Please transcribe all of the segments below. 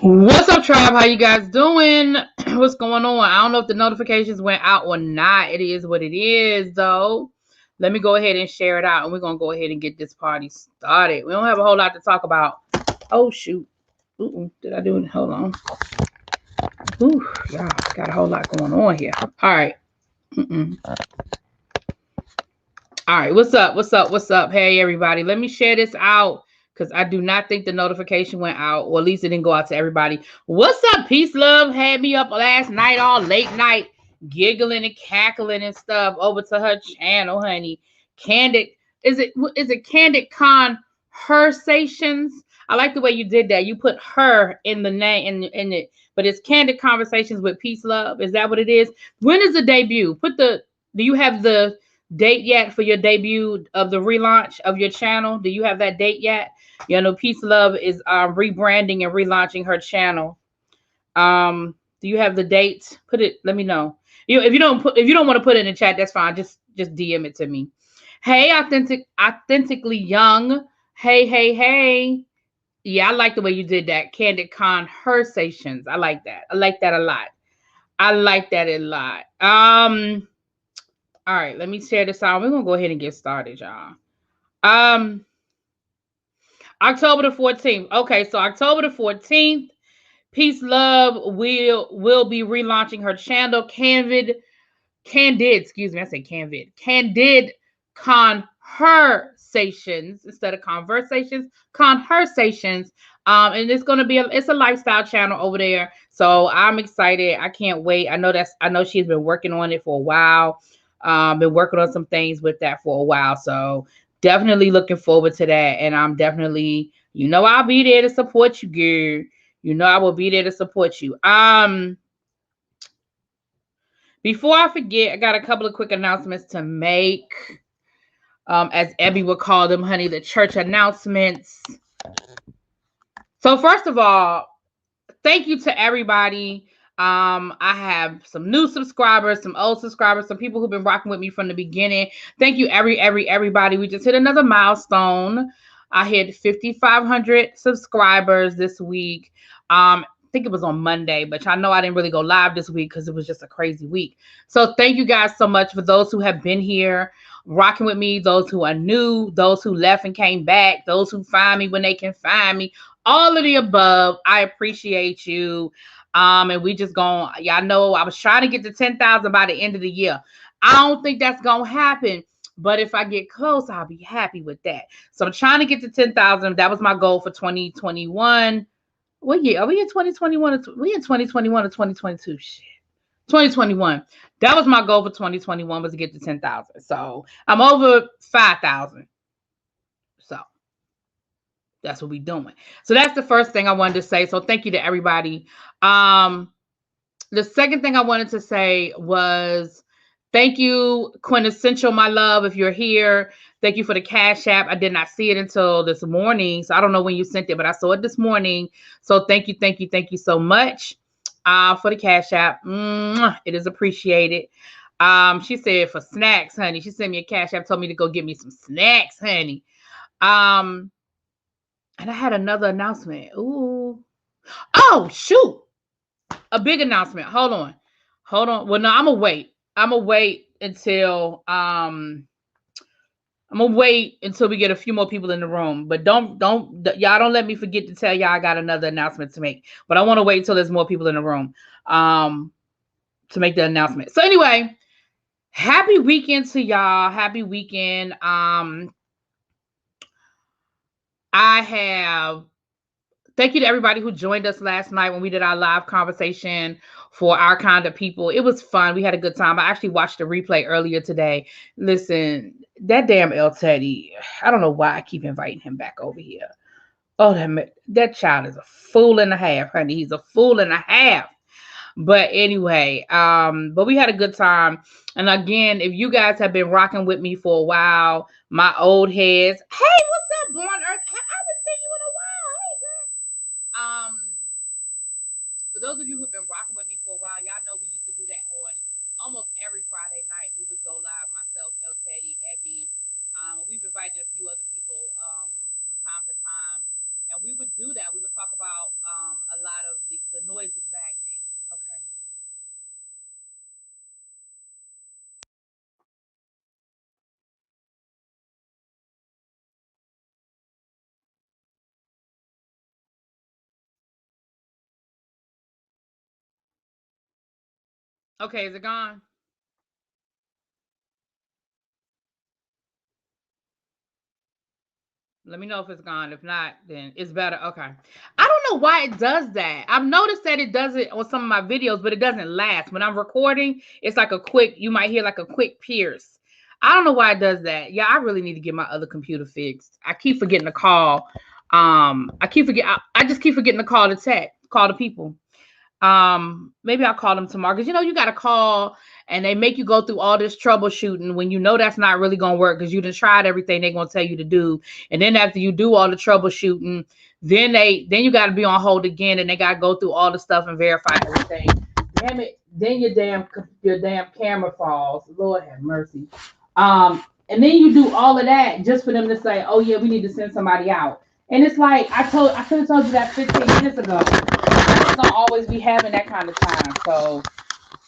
What's up, tribe? How you guys doing? What's going on? I don't know if the notifications went out or not. It is what it is, though. Let me go ahead and share it out, and we're gonna go ahead and get this party started. We don't have a whole lot to talk about. Oh shoot! Did I do it? Hold on. Ooh, y'all got a whole lot going on here. All right. All right. What's up? What's up? What's up? Hey, everybody. Let me share this out because I do not think the notification went out, or at least it didn't go out to everybody. What's up? Peace, love. Had me up last night, all late night, giggling and cackling and stuff over to her channel, honey. Candid. Is it Candid Conversations? I like the way you did that. You put her in the name in it, but it's Candid Conversations with Peace Love. Is that what it is? When is the debut? Do you have the date yet for your debut of the relaunch of your channel? Do you have that date yet? You know, Peace Love is rebranding and relaunching her channel. Do you have the dates? Put it. Let me know. If you don't want to put it in the chat, that's fine. Just DM it to me. Hey, authentically young. Hey. Yeah, I like the way you did that. Candid Conversations. I like that. I like that a lot. I like that a lot. All right, let me share this out. We're gonna go ahead and get started, y'all. Um, October the 14th. Okay, so October the 14th, Peace Love will be relaunching her channel, excuse me, I say Candid Conversations instead of conversations, conversations. And it's gonna be it's a lifestyle channel over there. So I'm excited. I can't wait. I know she's been working on it for a while. Been working on some things with that for a while. So definitely looking forward to that. And I'm definitely, I'll be there to support you, girl. I will be there to support you. Before I forget, I got a couple of quick announcements to make. As Abby would call them, honey, the church announcements. So first of all, thank you to everybody. I have some new subscribers, some old subscribers, some people who've been rocking with me from the beginning. Thank you, everybody. We just hit another milestone. I hit 5,500 subscribers this week. I think it was on Monday, but y'all know I didn't really go live this week because it was just a crazy week. So thank you guys so much for those who have been here rocking with me, those who are new, those who left and came back, those who find me when they can find me, all of the above. I appreciate you. And we just going, y'all know I was trying to get to 10,000 by the end of the year. I don't think that's going to happen. But if I get close, I'll be happy with that. So I'm trying to get to 10,000. That was my goal for 2021. What year? Are we in 2021? We in 2021 or 2022? Shit. 2021. That was my goal for 2021 was to get to 10,000. So I'm over 5,000. So that's what we're doing. So that's the first thing I wanted to say. So thank you to everybody. The second thing I wanted to say was thank you, Quintessential, my love, if you're here. Thank you for the Cash App. I did not see it until this morning. So I don't know when you sent it, but I saw it this morning. So thank you so much for the Cash App. It is appreciated. She said for snacks, honey. She sent me a Cash App, told me to go get me some snacks, honey. And I had another announcement. Ooh. Oh, shoot. A big announcement. Hold on. Well, no, I'm gonna wait. I'm gonna wait until we get a few more people in the room. But don't y'all don't let me forget to tell y'all I got another announcement to make. But I want to wait until there's more people in the room to make the announcement. So anyway, happy weekend to y'all. Happy weekend. Thank you to everybody who joined us last night when we did our live conversation for Our Kind of People. It was fun. We had a good time. I actually watched the replay earlier today. Listen, that damn El Teddy, I don't know why I keep inviting him back over here. Oh, that child is a fool and a half, honey. He's a fool and a half. But anyway, but we had a good time. And again, if you guys have been rocking with me for a while, my old heads, hey, what's up, Born Earth? I haven't seen you in a while. Hey, girl. For those of you who've been rocking with me for a while, y'all know we used to do that on almost every Friday night. We would go live, myself, El Teddy, Abby. We've invited a few other people from time to time. And we would do that. We would talk about a lot of Okay, is it gone? Let me know if it's gone. If not, then it's better. Okay. I don't know why it does that. I've noticed that it does it on some of my videos, but it doesn't last. When I'm recording, it's like a quick, you might hear like a quick pierce. I don't know why it does that. Yeah, I really need to get my other computer fixed. I keep forgetting to call. I just keep forgetting to call call the people. Maybe I'll call them tomorrow, because you got to call and they make you go through all this troubleshooting when that's not really gonna work, because you done tried everything they're gonna tell you to do. And then after you do all the troubleshooting, then you got to be on hold again, and they got to go through all the stuff and verify everything. Damn it, then your damn camera falls. Lord have mercy. And then you do all of that just for them to say, oh yeah, we need to send somebody out. And it's like I could have told you that 15 minutes ago. I'm gonna always be having that kind of time. So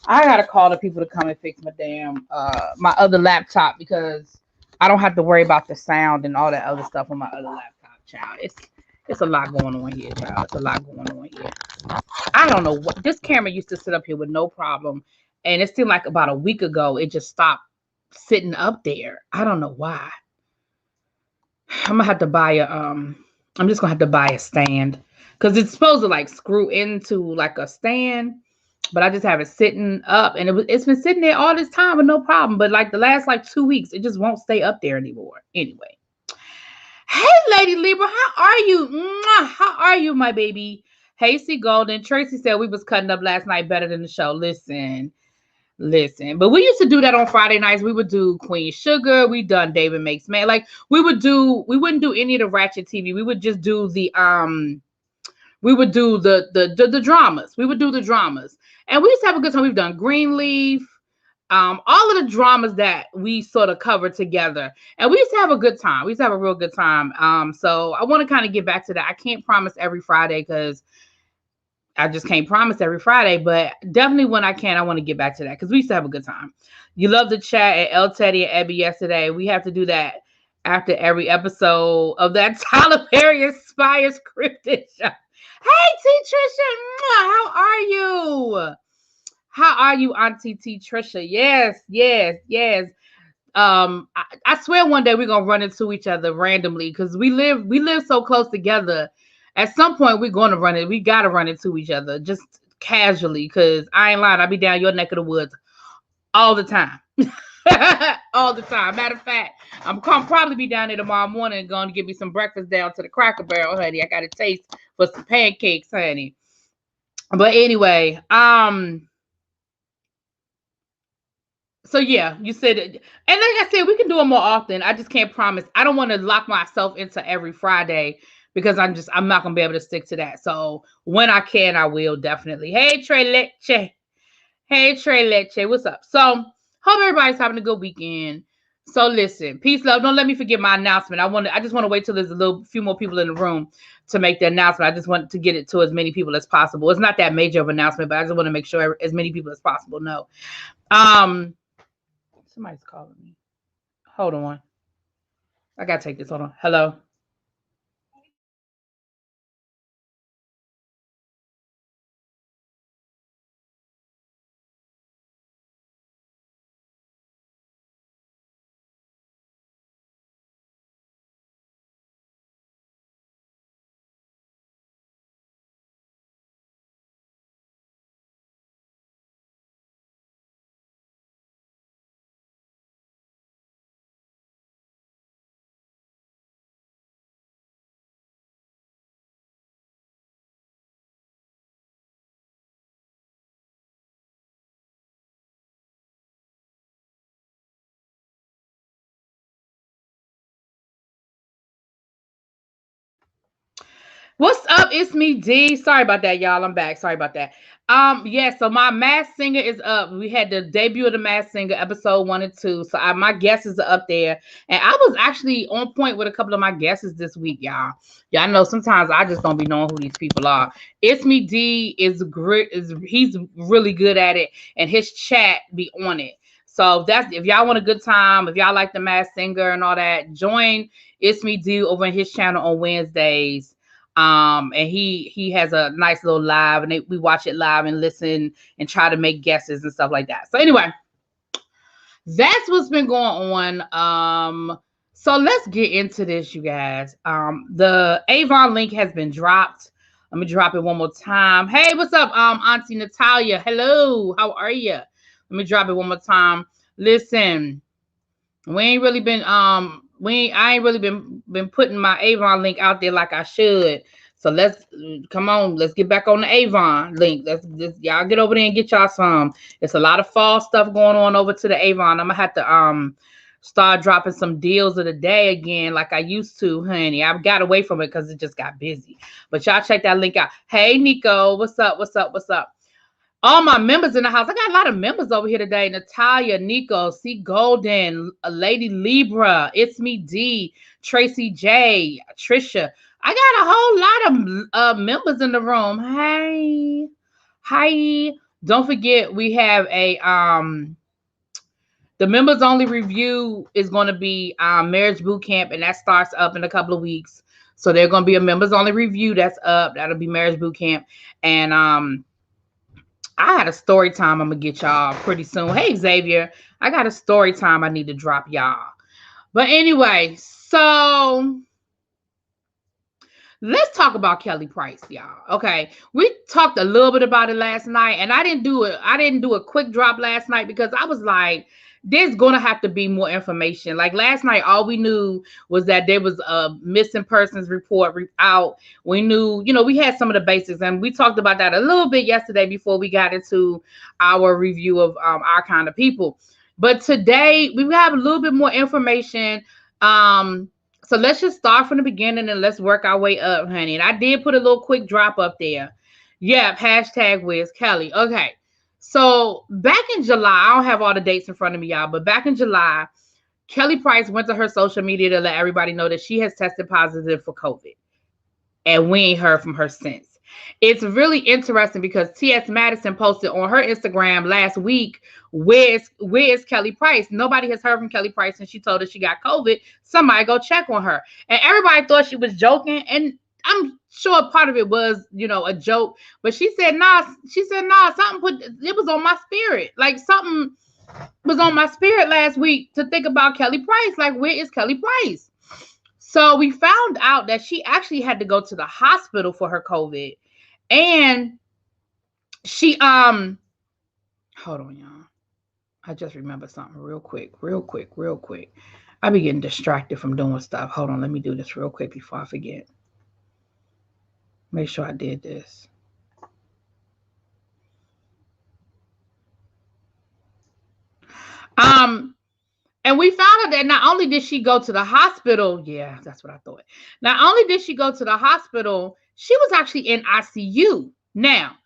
I gotta call the people to come and fix my other laptop, because I don't have to worry about the sound and all that other stuff on my other laptop, child. It's a lot going on here, child. It's a lot going on here. I don't know what this camera used to sit up here with no problem. And it seemed like about a week ago it just stopped sitting up there. I don't know why. I'm gonna have to buy I'm just gonna have to buy a stand, because it's supposed to like screw into like a stand, but I just have it sitting up, and it's been sitting there all this time with no problem. But like the last like 2 weeks, it just won't stay up there anymore. Anyway, hey, Lady Libra, how are you? Mwah, how are you, my baby? Hasty Golden. Tracy said we was cutting up last night better than the show. Listen, but we used to do that on Friday nights. We would do Queen Sugar. We done David Makes Man. Like we wouldn't do any of the ratchet TV. We would just do we would do the dramas. We would do the dramas. And we used to have a good time. We've done Greenleaf, all of the dramas that we sort of covered together. And we used to have a good time. We used to have a real good time. So I want to kind of get back to that. I can't promise every Friday, because I just can't promise every Friday, but definitely when I can, I want to get back to that, because we used to have a good time. You love the chat at El Teddy and Ebby yesterday. We have to do that after every episode of that Tyler Perry Inspired scripted show. Hey, T. Trisha, how are you? How are you, Auntie T. Trisha? Yes. I swear one day we're gonna run into each other randomly, because we live so close together. At some point we're gonna run it. We gotta run into each other just casually, because I ain't lying. I be down your neck of the woods all the time. All the time. Matter of fact, I'm gonna probably be down there tomorrow morning and going to get me some breakfast down to the Cracker Barrel, honey. I got a taste for some pancakes, honey. But anyway, so yeah, you said it. And like I said, we can do it more often. I just can't promise. I don't want to lock myself into every Friday, because I'm not gonna be able to stick to that. So when I can, I will definitely. Hey, Trey Leche. Hey, Trey Leche. What's up? So hope everybody's having a good weekend. So listen, peace, love. Don't let me forget my announcement. I just want to wait till there's few more people in the room to make the announcement. I just want to get it to as many people as possible. It's not that major of an announcement, but I just want to make sure as many people as possible know. Somebody's calling me. Hold on. I gotta take this. Hold on. Hello. What's up? It's me, D. Sorry about that, y'all. I'm back. Sorry about that. Yeah, so my Masked Singer is up. We had the debut of the Masked Singer, episode 1 and 2. So my guesses are up there. And I was actually on point with a couple of my guesses this week, y'all. Y'all know sometimes I just don't be knowing who these people are. It's Me D is great. He's really good at it, and his chat be on it. So if y'all want a good time, if y'all like the Masked Singer and all that, join It's Me D over in his channel on Wednesdays. And he has a nice little live, and we watch it live and listen and try to make guesses and stuff like that. So anyway, that's what's been going on. So let's get into this, you guys. The Avon link has been dropped. Let me drop it one more time. Hey, what's up, Auntie Natalia? Hello, how are you? Let me drop it one more time. Listen, we ain't really been I ain't really been putting my Avon link out there like I should. So let's come on, let's get back on the Avon link. Let's y'all get over there and get y'all some. It's a lot of fall stuff going on over to the Avon. I'm gonna have to start dropping some deals of the day again like I used to, honey. I've got away from it because it just got busy. But y'all check that link out. Hey Nico, what's up? What's up? What's up? All my members in the house. I got a lot of members over here today. Natalia, Nico, C. Golden, Lady Libra, It's Me D, Tracy J, Trisha. I got a whole lot of members in the room. Hey. Hi. Don't forget we have a the members only review is going to be Marriage Boot Camp, and that starts up in a couple of weeks. So there's going to be a members only review that's up. That'll be Marriage Boot Camp. And I had a story time I'm going to get y'all pretty soon. Hey, Xavier, I got a story time I need to drop y'all. But anyway, so let's talk about Kelly Price, y'all. Okay, we talked a little bit about it last night, and I didn't do a quick drop last night because I was like, there's gonna have to be more information. Like last night, all we knew was that there was a missing persons report out. We knew, we had some of the basics, and we talked about that a little bit yesterday before we got into our review of Our Kind of People. But today we have a little bit more information. So let's just start from the beginning and let's work our way up, honey. And I did put a little quick drop up there. Yep, hashtag Wiz Kelly. Okay. So back in July, I don't have all the dates in front of me, y'all, but back in July, Kelly Price went to her social media to let everybody know that she has tested positive for COVID. And we ain't heard from her since. It's really interesting because T.S. Madison posted on her Instagram last week, where is Kelly Price? Nobody has heard from Kelly Price since she told us she got COVID. Somebody go check on her. And everybody thought she was joking. And I'm sure part of it was, a joke. But she said, nah, it was on my spirit. Like something was on my spirit last week to think about Kelly Price. Like, where is Kelly Price? So we found out that she actually had to go to the hospital for her COVID. And she, hold on, y'all. I just remembered something real quick. I be getting distracted from doing stuff. Hold on, let me do this real quick before I forget. Make sure I did this. And we found out that not only did she go to the hospital, yeah, that's what I thought. Not only did she go to the hospital, she was actually in ICU. Now,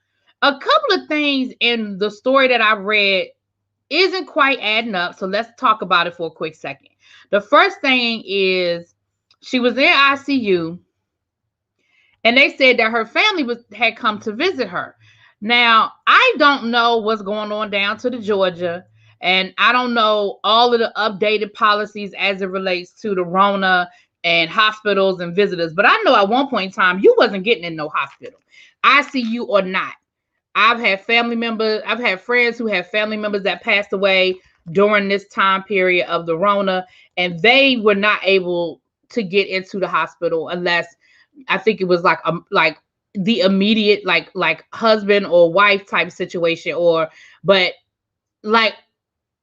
a couple of things in the story that I read isn't quite adding up. So let's talk about it for a quick second. The first thing is she was in ICU, and they said that her family had come to visit her. Now, I don't know what's going on down to the Georgia. And I don't know all of the updated policies as it relates to the Rona and hospitals and visitors. But I know at one point in time, you wasn't getting in no hospital, ICU or not. I've had friends who have family members that passed away during this time period of the Rona, and they were not able to get into the hospital unless I think it was like the immediate like husband or wife type situation, but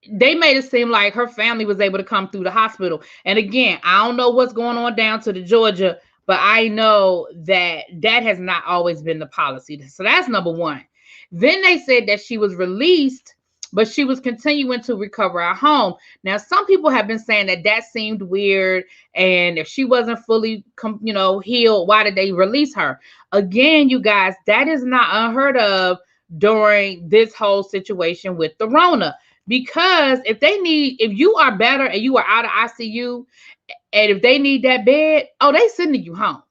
they made it seem like her family was able to come through the hospital. And again, I don't know what's going on down to the Georgia, but I know that has not always been the policy. So that's number one. Then they said that she was released, but she was continuing to recover at home. Now, some people have been saying that seemed weird. And if she wasn't fully, healed, why did they release her? Again, you guys, that is not unheard of during this whole situation with the Rona. Because if you are better and you are out of ICU, and if they need that bed, they sending you home.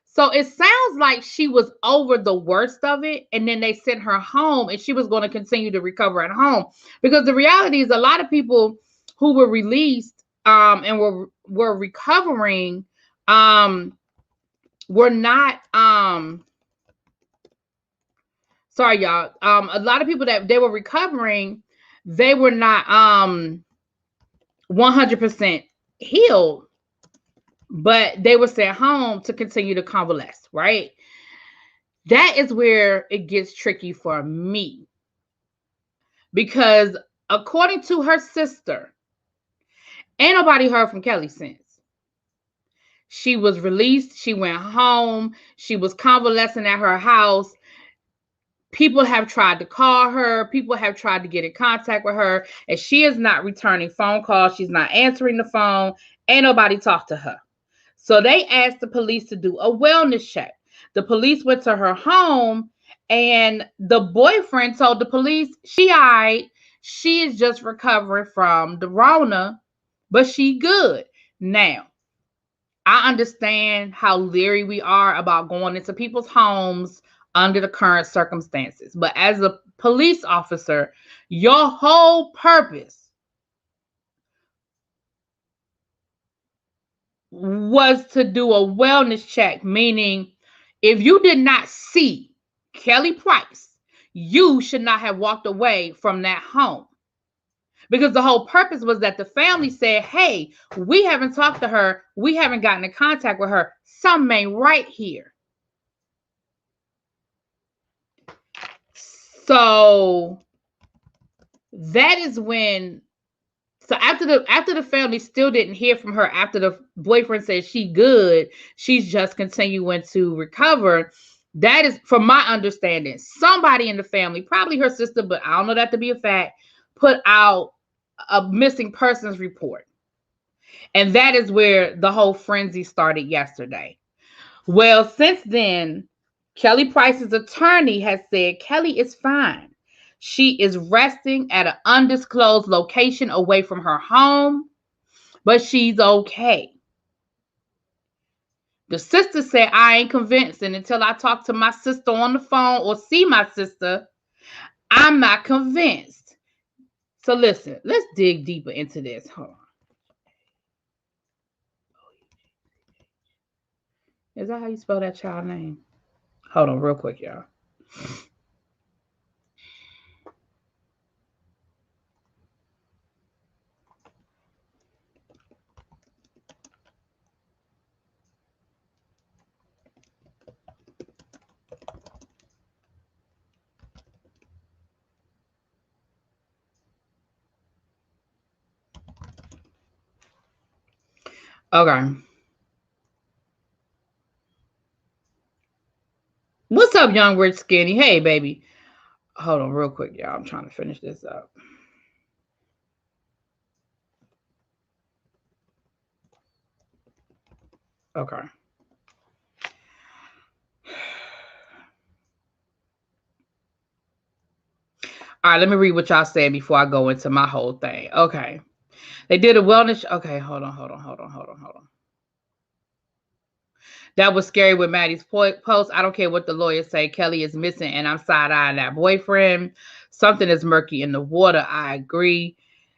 So it sounds like she was over the worst of it, and then they sent her home, and she was going to continue to recover at home. Because the reality is, a lot of people who were released and were recovering, were not, sorry, y'all. A lot of people that they were recovering, they were not 100% healed, but they were sent home to continue to convalesce, right? That is where it gets tricky for me. Because according to her sister, ain't nobody heard from Kelly since. She was released. She went home. She was convalescing at her house. People have tried to call her. People have tried to get in contact with her. And she is not returning phone calls. She's not answering the phone. Ain't nobody talked to her. So they asked the police to do a wellness check. The police went to her home, and the boyfriend told the police she all right. She is just recovering from the Rona, but she good. Now, I understand how leery we are about going into people's homes under the current circumstances. But as a police officer, your whole purpose was to do a wellness check, meaning if you did not see Kelly Price, you should not have walked away from that home. Because the whole purpose was that the family said, hey, we haven't talked to her. We haven't gotten in contact with her. Something ain't right here. So that is when, so after the family still didn't hear from her, after the boyfriend said she good, she's just continuing to recover. That is, from my understanding, somebody in the family, probably her sister, but I don't know that to be a fact, put out a missing persons report. And that is where the whole frenzy started yesterday. Well, since then, Kelly Price's attorney has said Kelly is fine. She is resting at an undisclosed location away from her home, but she's okay. The sister said, I ain't convinced, and until I talk to my sister on the phone or see my sister, I'm not convinced. So listen, let's dig deeper into this. Hold on. Is that how you spell that child name? Hold on real quick, y'all. Okay. What's up, young rich skinny? Hey, baby. Hold on real quick, y'all. I'm trying to finish this up. Okay. All right, let me read what y'all said before I go into my whole thing. Okay. They did a wellness. Okay, hold on. That was scary with Maddie's post. I don't care what the lawyers say. Kelly is missing, and I'm side-eyeing that boyfriend. Something is murky in the water. I agree.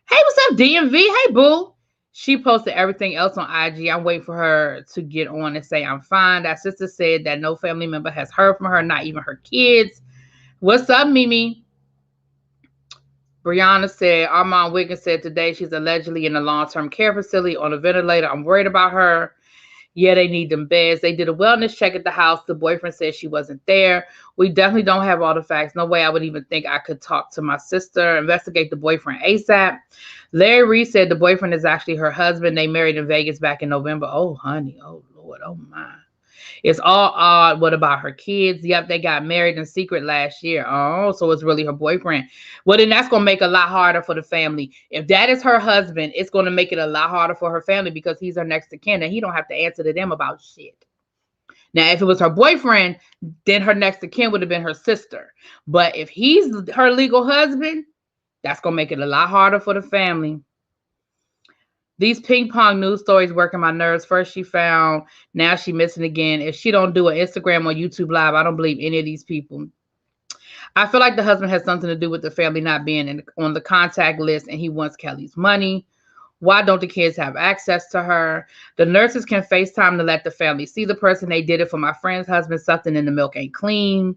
Hey, what's up, DMV? Hey, boo. She posted everything else on IG. I'm waiting for her to get on and say I'm fine. That sister said that no family member has heard from her, not even her kids. What's up, Mimi? Brianna said, Armand Wiggins said today she's allegedly in a long-term care facility on a ventilator. I'm worried about her. Yeah, they need them beds. They did a wellness check at the house. The boyfriend said she wasn't there. We definitely don't have all the facts. No way I would even think I could talk to my sister. Investigate the boyfriend ASAP. Larry Reed said the boyfriend is actually her husband. They married in Vegas back in November. Oh, honey. Oh, Lord. Oh, my. It's all odd. What about her kids? Yep, they got married in secret last year. Oh, so it's really her boyfriend. Well, then that's going to make it a lot harder for the family. If that is her husband, it's going to make it a lot harder for her family because he's her next of kin and he don't have to answer to them about shit. Now, if it was her boyfriend, then her next of kin would have been her sister. But if he's her legal husband, that's going to make it a lot harder for the family. These ping pong news stories working my nerves. First she found, now she missing again. If she don't do an Instagram or YouTube live, I don't believe any of these people. I feel like the husband has something to do with the family not being on the contact list and he wants Kelly's money. Why don't the kids have access to her? The nurses can FaceTime to let the family see the person. They did it for my friend's husband. Something in the milk ain't clean.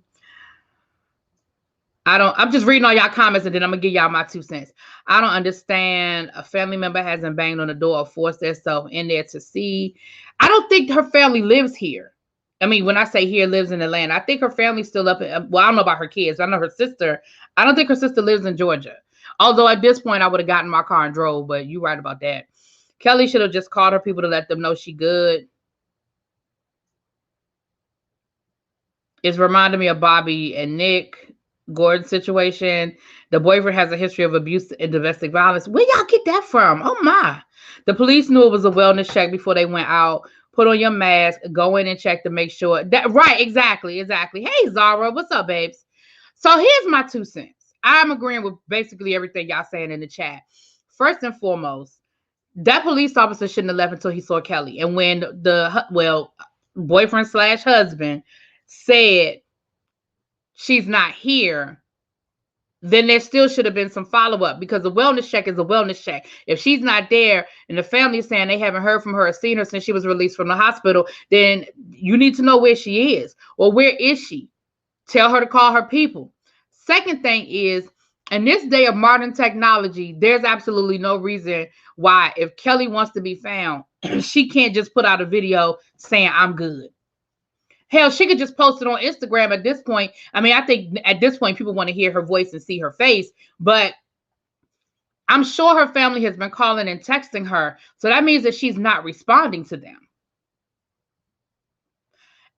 I'm just reading all y'all comments and then I'm going to give y'all my 2 cents. I don't understand. A family member hasn't banged on the door or forced themselves in there to see. I don't think her family lives here. I mean, when I say here, lives in Atlanta, I think her family's still up. Well, I don't know about her kids. I know her sister. I don't think her sister lives in Georgia. Although at this point, I would have gotten my car and drove, but you're right about that. Kelly should have just called her people to let them know she good. It's reminding me of Bobby and Nick Gordon situation. The boyfriend has a history of abuse and domestic violence. Where y'all get that from? Oh my. The police knew it was a wellness check before they went out. Put on your mask, go in and check to make sure that right, exactly. Hey Zara, what's up, babes? So here's my 2 cents. I'm agreeing with basically everything y'all saying in the chat. First and foremost, that police officer shouldn't have left until he saw Kelly. And when the boyfriend / husband said she's not here, then there still should have been some follow-up, because a wellness check is a wellness check. If she's not there and the family is saying they haven't heard from her or seen her since she was released from the hospital, then you need to know where she is. Or where is she? Tell her to call her people. Second thing is, in this day of modern technology, there's absolutely no reason why, if Kelly wants to be found, she can't just put out a video saying I'm good. Hell, she could just post it on Instagram at this point. I mean, I think at this point, people want to hear her voice and see her face, but I'm sure her family has been calling and texting her. So that means that she's not responding to them.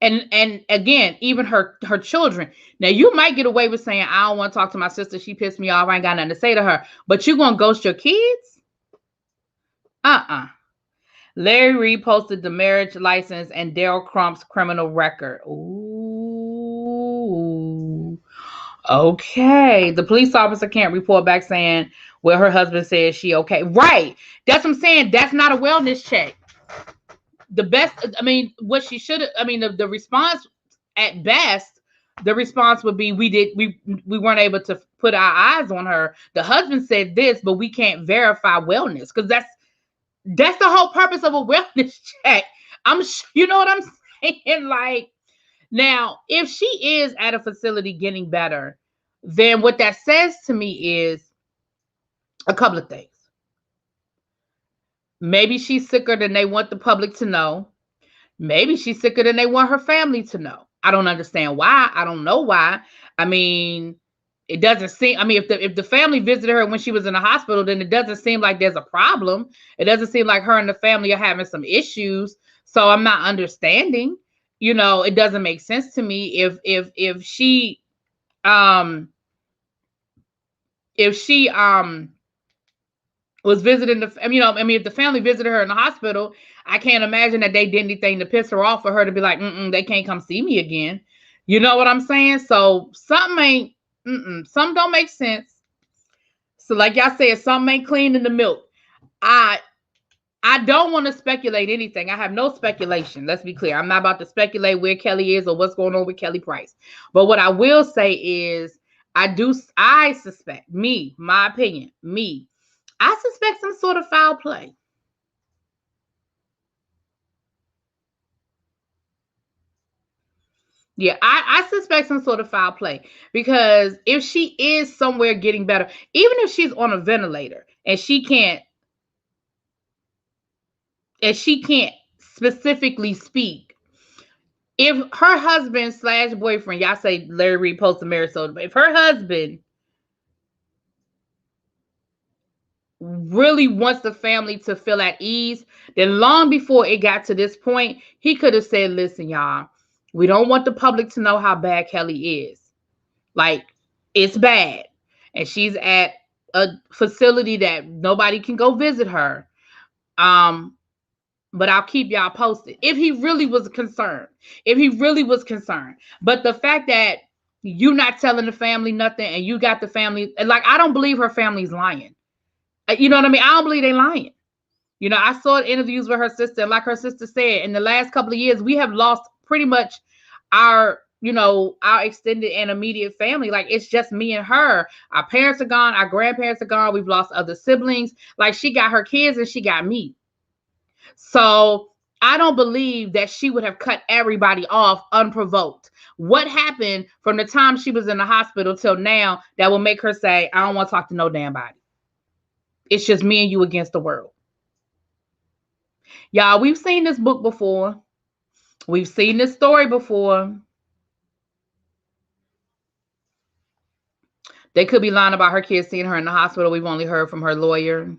And again, even her children. Now, you might get away with saying, I don't want to talk to my sister. She pissed me off. I ain't got nothing to say to her. But you going to ghost your kids? Larry Reed posted the marriage license and Daryl Crump's criminal record. Ooh. Okay. The police officer can't report back saying, well, her husband says she okay. Right. That's what I'm saying. That's not a wellness check. The best, I mean, what she should have, I mean, the response at best, the response would be, we weren't able to put our eyes on her. The husband said this, but we can't verify wellness, because that's the whole purpose of a wellness check. You know what I'm saying? Like, now, if she is at a facility getting better, then what that says to me is a couple of things. Maybe she's sicker than they want the public to know. Maybe she's sicker than they want her family to know. I don't understand why. I don't know why. I mean, it doesn't seem, I mean, if the family visited her when she was in the hospital, then it doesn't seem like there's a problem. It doesn't seem like her and the family are having some issues. So I'm not understanding. You know, it doesn't make sense to me if she was visiting if the family visited her in the hospital, I can't imagine that they did anything to piss her off for her to be like, they can't come see me again. You know what I'm saying? So something don't make sense. So like y'all said, something ain't clean in the milk. I don't want to speculate anything. I have no speculation. Let's be clear. I'm not about to speculate where Kelly is or what's going on with Kelly Price. But what I will say is, I suspect, my opinion, I suspect some sort of foul play. Yeah, I suspect some sort of foul play, because if she is somewhere getting better, even if she's on a ventilator and she can't specifically speak, if her husband / boyfriend, y'all say Larry Reed posted marriage, so if her husband really wants the family to feel at ease, then long before it got to this point, he could have said, listen, y'all, we don't want the public to know how bad Kelly is. Like, it's bad. And she's at a facility that nobody can go visit her. But I'll keep y'all posted. If he really was concerned. But the fact that you not telling the family nothing and you got the family, like, I don't believe her family's lying. You know what I mean? I don't believe they lying. You know, I saw interviews with her sister, and like her sister said, in the last couple of years, we have lost pretty much our our extended and immediate family. Like, it's just me and her. Our parents are gone. Our grandparents are gone. We've lost other siblings. Like, she got her kids and she got me. So I don't believe that she would have cut everybody off unprovoked. What happened from the time she was in the hospital till now that will make her say, I don't want to talk to no damn body? It's just me and you against the world. Y'all, we've seen this book before. We've seen this story before. They could be lying about her kids seeing her in the hospital. We've only heard from her lawyer.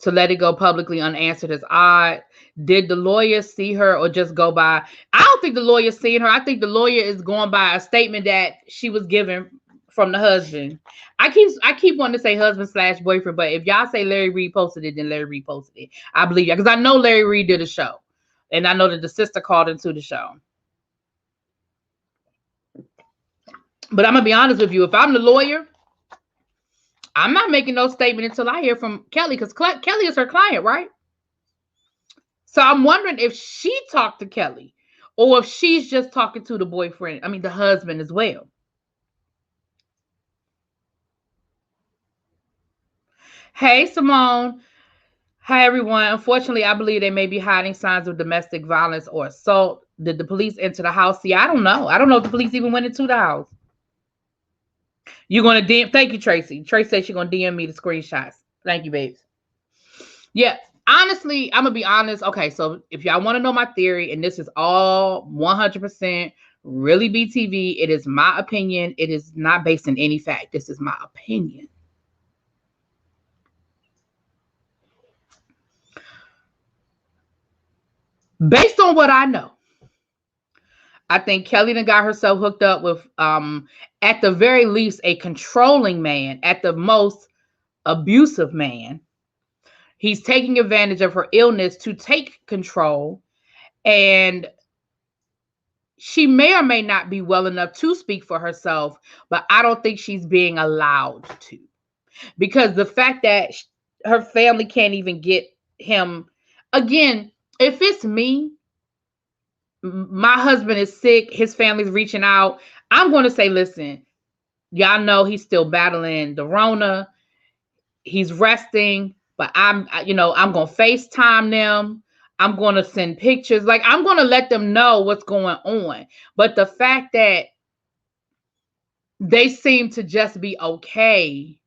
To let it go publicly unanswered is odd. Did the lawyer see her or just go by? I don't think the lawyer's seeing her. I think the lawyer is going by a statement that she was given from the husband. I keep wanting to say husband / boyfriend, but if y'all say Larry Reid posted it, then Larry Reid posted it. I believe you, because I know Larry Reid did a show. And I know that the sister called into the show. But I'm going to be honest with you. If I'm the lawyer, I'm not making no statement until I hear from Kelly, because Kelly is her client, right? So I'm wondering if she talked to Kelly or if she's just talking to the boyfriend, the husband as well. Hey, Simone. Hi, everyone. Unfortunately, I believe they may be hiding signs of domestic violence or assault. Did the police enter the house? See, I don't know. I don't know if the police even went into the house. You're going to DM. Thank you, Tracy. Tracy said she's going to DM me the screenshots. Thank you, babes. Yeah. Honestly, I'm going to be honest. Okay, so if y'all want to know my theory, and this is all 100% ReallyBTV, it is my opinion. It is not based on any fact. This is my opinion. Based on what I know, I think Kelly done got herself hooked up with, at the very least, a controlling man, at the most, abusive man. He's taking advantage of her illness to take control, and she may or may not be well enough to speak for herself, but I don't think she's being allowed to, because the fact that her family can't even get him, again, if it's me, my husband is sick, his family's reaching out, I'm going to say, listen, y'all know he's still battling the Rona, he's resting, but I'm going to FaceTime them. I'm going to send pictures. Like, I'm going to let them know what's going on. But the fact that they seem to just be okay.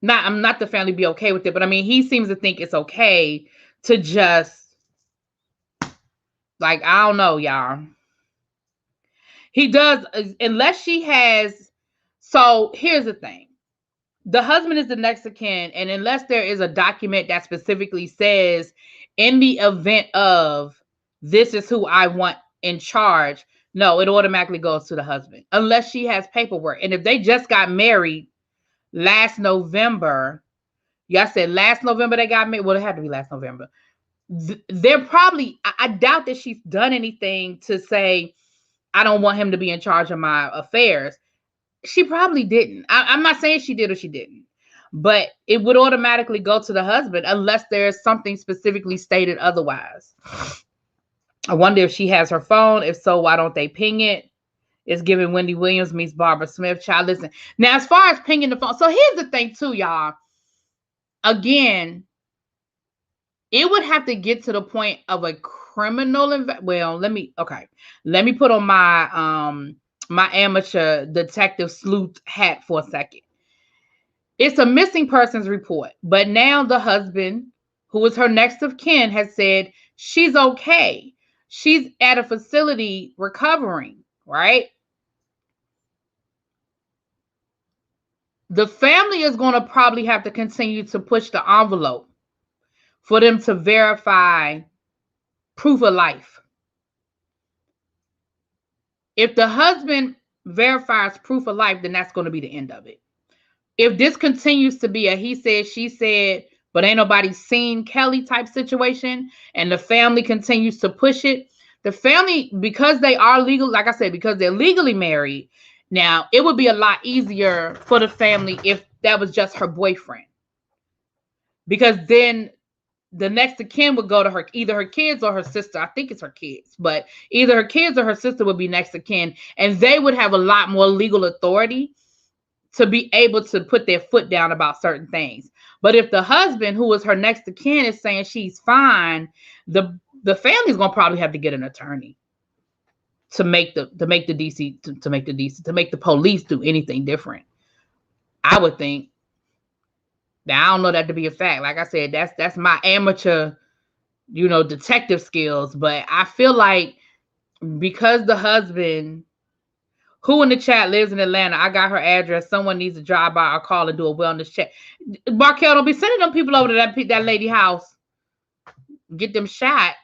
I'm not the family be okay with it, but he seems to think it's okay to just, like, I don't know, y'all. He does, unless she has. So here's the thing. The husband is the next of kin, and unless there is a document that specifically says, in the event of this is who I want in charge, no, it automatically goes to the husband, unless she has paperwork. And if they just got married last November, y'all said last November they got married. Well, it had to be last November. They're probably, I doubt that she's done anything to say, I don't want him to be in charge of my affairs. She probably didn't. I'm not saying she did or she didn't, but it would automatically go to the husband unless there's something specifically stated otherwise. I wonder if she has her phone. If so, why don't they ping it? It's giving Wendy Williams meets Barbara Smith. Child, listen. Now, as far as pinging the phone, so here's the thing too, y'all. Again, it would have to get to the point of a criminal. Let me put on my my amateur detective sleuth hat for a second. It's a missing persons report, but now the husband, who is her next of kin, has said she's okay. She's at a facility recovering, right? The family is going to probably have to continue to push the envelope for them to verify proof of life. If the husband verifies proof of life, then that's going to be the end of it. If this continues to be a he said, she said, but ain't nobody seen Kelly type situation, and the family continues to push it, the family, because they are legal, like I said, because they're legally married, now it would be a lot easier for the family if that was just her boyfriend. Because then the next of kin would go to her, either her kids or her sister. I think it's her kids, but either her kids or her sister would be next of kin, and they would have a lot more legal authority to be able to put their foot down about certain things. But if the husband, who was her next of kin, is saying she's fine, the family's gonna probably have to get an attorney to make the police do anything different. I would think. Now, I don't know that to be a fact. Like I said, that's my amateur, detective skills. But I feel like because the husband, who in the chat lives in Atlanta, I got her address. Someone needs to drive by or call and do a wellness check. Markel, don't be sending them people over to that lady house. Get them shot.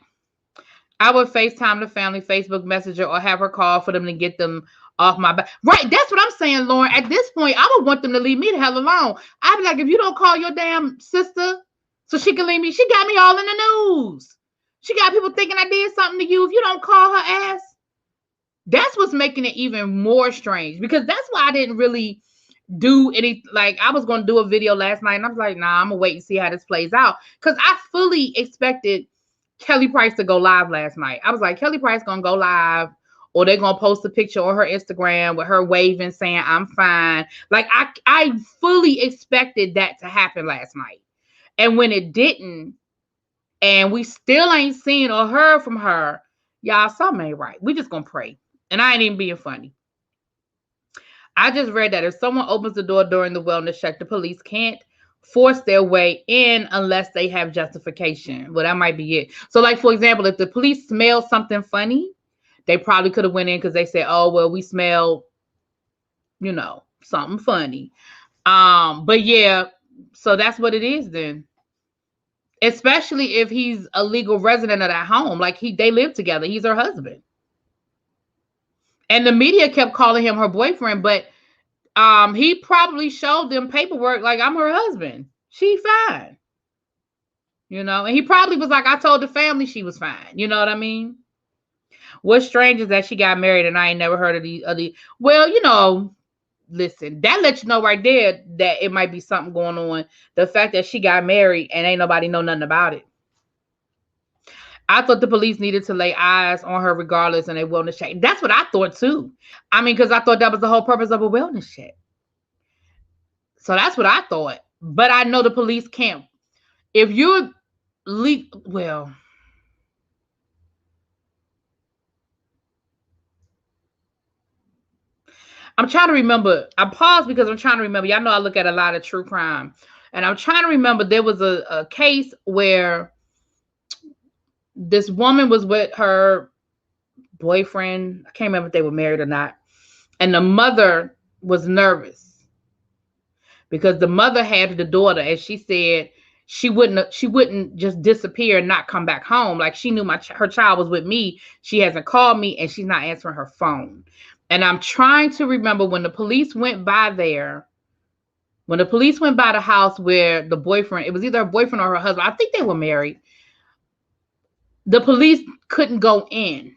I would FaceTime the family, Facebook Messenger, or have her call for them to get them off my back. Right, that's what I'm saying, Lauren. At this point, I would want them to leave me the hell alone. I'd be like, if you don't call your damn sister so she can leave me, she got me all in the news. She got people thinking I did something to you. If you don't call her ass, that's what's making it even more strange, because that's why I didn't really do any, like, I was going to do a video last night and I was like, nah, I'm going to wait and see how this plays out, because I fully expected Kelly Price to go live last night. I was like, Kelly Price going to go live, or they're going to post a picture on her Instagram with her waving saying, I'm fine. Like, I fully expected that to happen last night. And when it didn't, and we still ain't seen or heard from her, y'all, something ain't right. We just going to pray. And I ain't even being funny. I just read that if someone opens the door during the wellness check, the police can't force their way in unless they have justification. Well, that might be it. So, like, for example, if the police smell something funny, they probably could have went in because they said, oh, well, we smell, something funny. But yeah, so that's what it is then. Especially if he's a legal resident of that home. Like, they live together. He's her husband. And the media kept calling him her boyfriend, but he probably showed them paperwork like, I'm her husband. She fine. And he probably was like, I told the family she was fine. You know what I mean? What's strange is that she got married and I ain't never heard of the well, listen, that lets you know right there that it might be something going on. The fact that she got married and ain't nobody know nothing about it. I thought the police needed to lay eyes on her regardless, and they wellness check. That's what I thought too. I mean, because I thought that was the whole purpose of a wellness check. So that's what I thought. But I know the police can't. If you're well, I'm trying to remember. I paused because I'm trying to remember. Y'all know I look at a lot of true crime. And I'm trying to remember, there was a case where this woman was with her boyfriend. I can't remember if they were married or not. And the mother was nervous because the mother had the daughter, and she said she wouldn't just disappear and not come back home. Like, she knew her child was with me. She hasn't called me, and she's not answering her phone. And I'm trying to remember when the police went by there. When the police went by the house where the boyfriend, it was either her boyfriend or her husband. I think they were married. The police couldn't go in.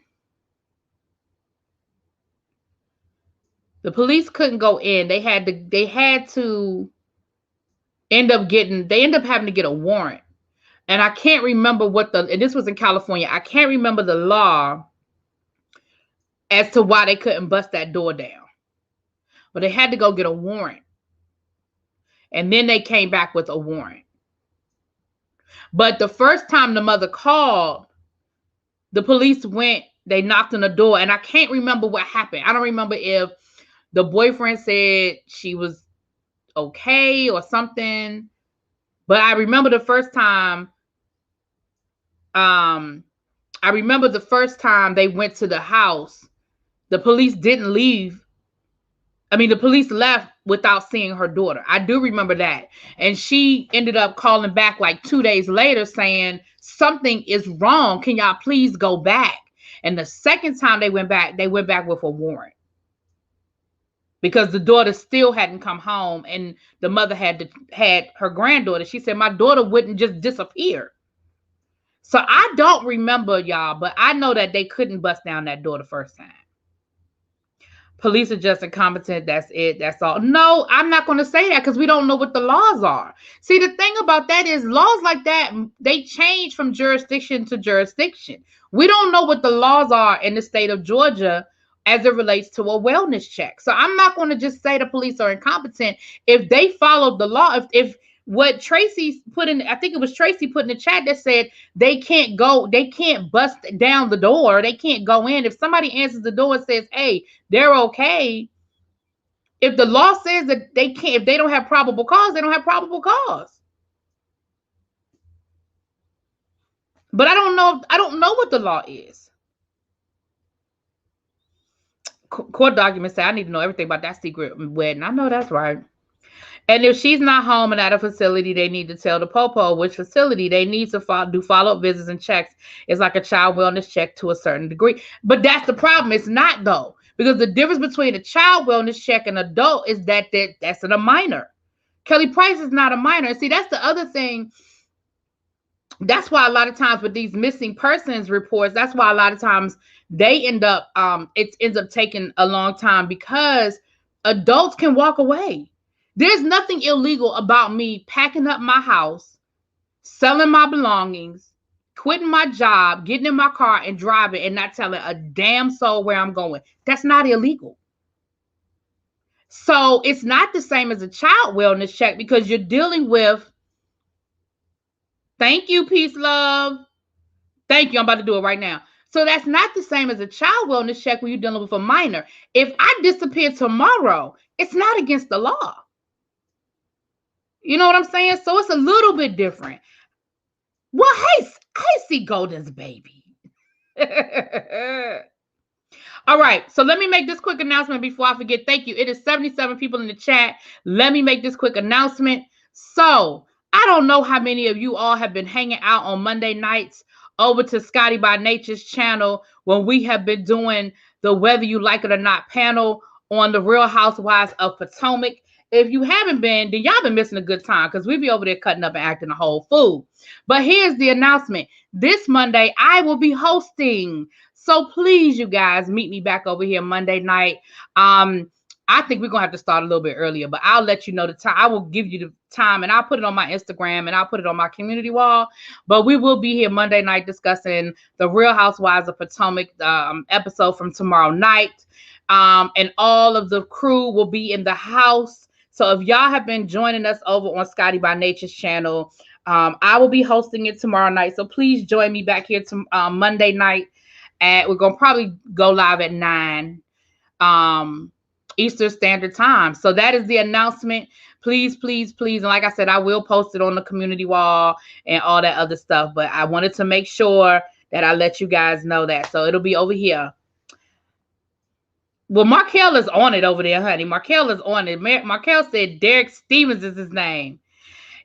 The police couldn't go in. They had to end up having to get a warrant. And I can't remember and this was in California. I can't remember the law as to why they couldn't bust that door down. But they had to go get a warrant. And then they came back with a warrant. But the first time the mother called, the police went, they knocked on the door, and I can't remember what happened. I don't remember if the boyfriend said she was okay or something. But I remember the first time, they went to the house, the police didn't leave. I mean, the police left without seeing her daughter. I do remember that. And she ended up calling back like 2 days later saying, something is wrong. Can y'all please go back? And the second time they went back with a warrant. Because the daughter still hadn't come home, and the mother had her granddaughter. She said, my daughter wouldn't just disappear. So I don't remember, y'all, but I know that they couldn't bust down that door the first time. Police are just incompetent. That's it. That's all. No, I'm not going to say that because we don't know what the laws are. See, the thing about that is laws like that, they change from jurisdiction to jurisdiction. We don't know what the laws are in the state of Georgia as it relates to a wellness check. So I'm not going to just say the police are incompetent if they followed the law. If what Tracy put in, I think it was Tracy put in the chat that said they can't bust down the door. They can't go in. If somebody answers the door and says, hey, they're okay. If the law says that they can't, if they don't have probable cause, they don't have probable cause. But I don't know what the law is. Court documents say I need to know everything about that secret wedding. I know that's right. And if she's not home and at a facility, they need to tell the popo which facility they need to do follow-up visits and checks. It's like a child wellness check to a certain degree. But that's the problem. It's not, though. Because the difference between a child wellness check and adult is that's a minor. Kelly Price is not a minor. And see, that's the other thing. That's why a lot of times with these missing persons reports, that's why a lot of times they end up, it ends up taking a long time because adults can walk away. There's nothing illegal about me packing up my house, selling my belongings, quitting my job, getting in my car and driving and not telling a damn soul where I'm going. That's not illegal. So it's not the same as a child wellness check because you're dealing with, thank you, peace, love. Thank you. I'm about to do it right now. So that's not the same as a child wellness check when you're dealing with a minor. If I disappear tomorrow, it's not against the law. You know what I'm saying? So it's a little bit different. Well, hey, I see Golden's baby. All right. So let me make this quick announcement before I forget. Thank you. It is 77 people in the chat. Let me make this quick announcement. So I don't know how many of you all have been hanging out on Monday nights over to Scotty by Nature's channel when we have been doing the Whether You Like It or Not panel on the Real Housewives of Potomac. If you haven't been, then y'all been missing a good time because we be over there cutting up and acting a whole fool. But here's the announcement. This Monday, I will be hosting. So please, you guys, meet me back over here Monday night. I think we're going to have to start a little bit earlier, but I'll let you know the time. I will give you the time, and I'll put it on my Instagram, and I'll put it on my community wall. But we will be here Monday night discussing the Real Housewives of Potomac episode from tomorrow night. And all of the crew will be in the house. So if y'all have been joining us over on Scotty by Nature's channel, I will be hosting it tomorrow night. So please join me back here to Monday night. We're going to probably go live at 9 Eastern Standard Time. So that is the announcement. Please, please, please. And like I said, I will post it on the community wall and all that other stuff. But I wanted to make sure that I let you guys know that. So it'll be over here. Well, Markel is on it over there, honey. Markel is on it. Markel said Derek Stevens is his name.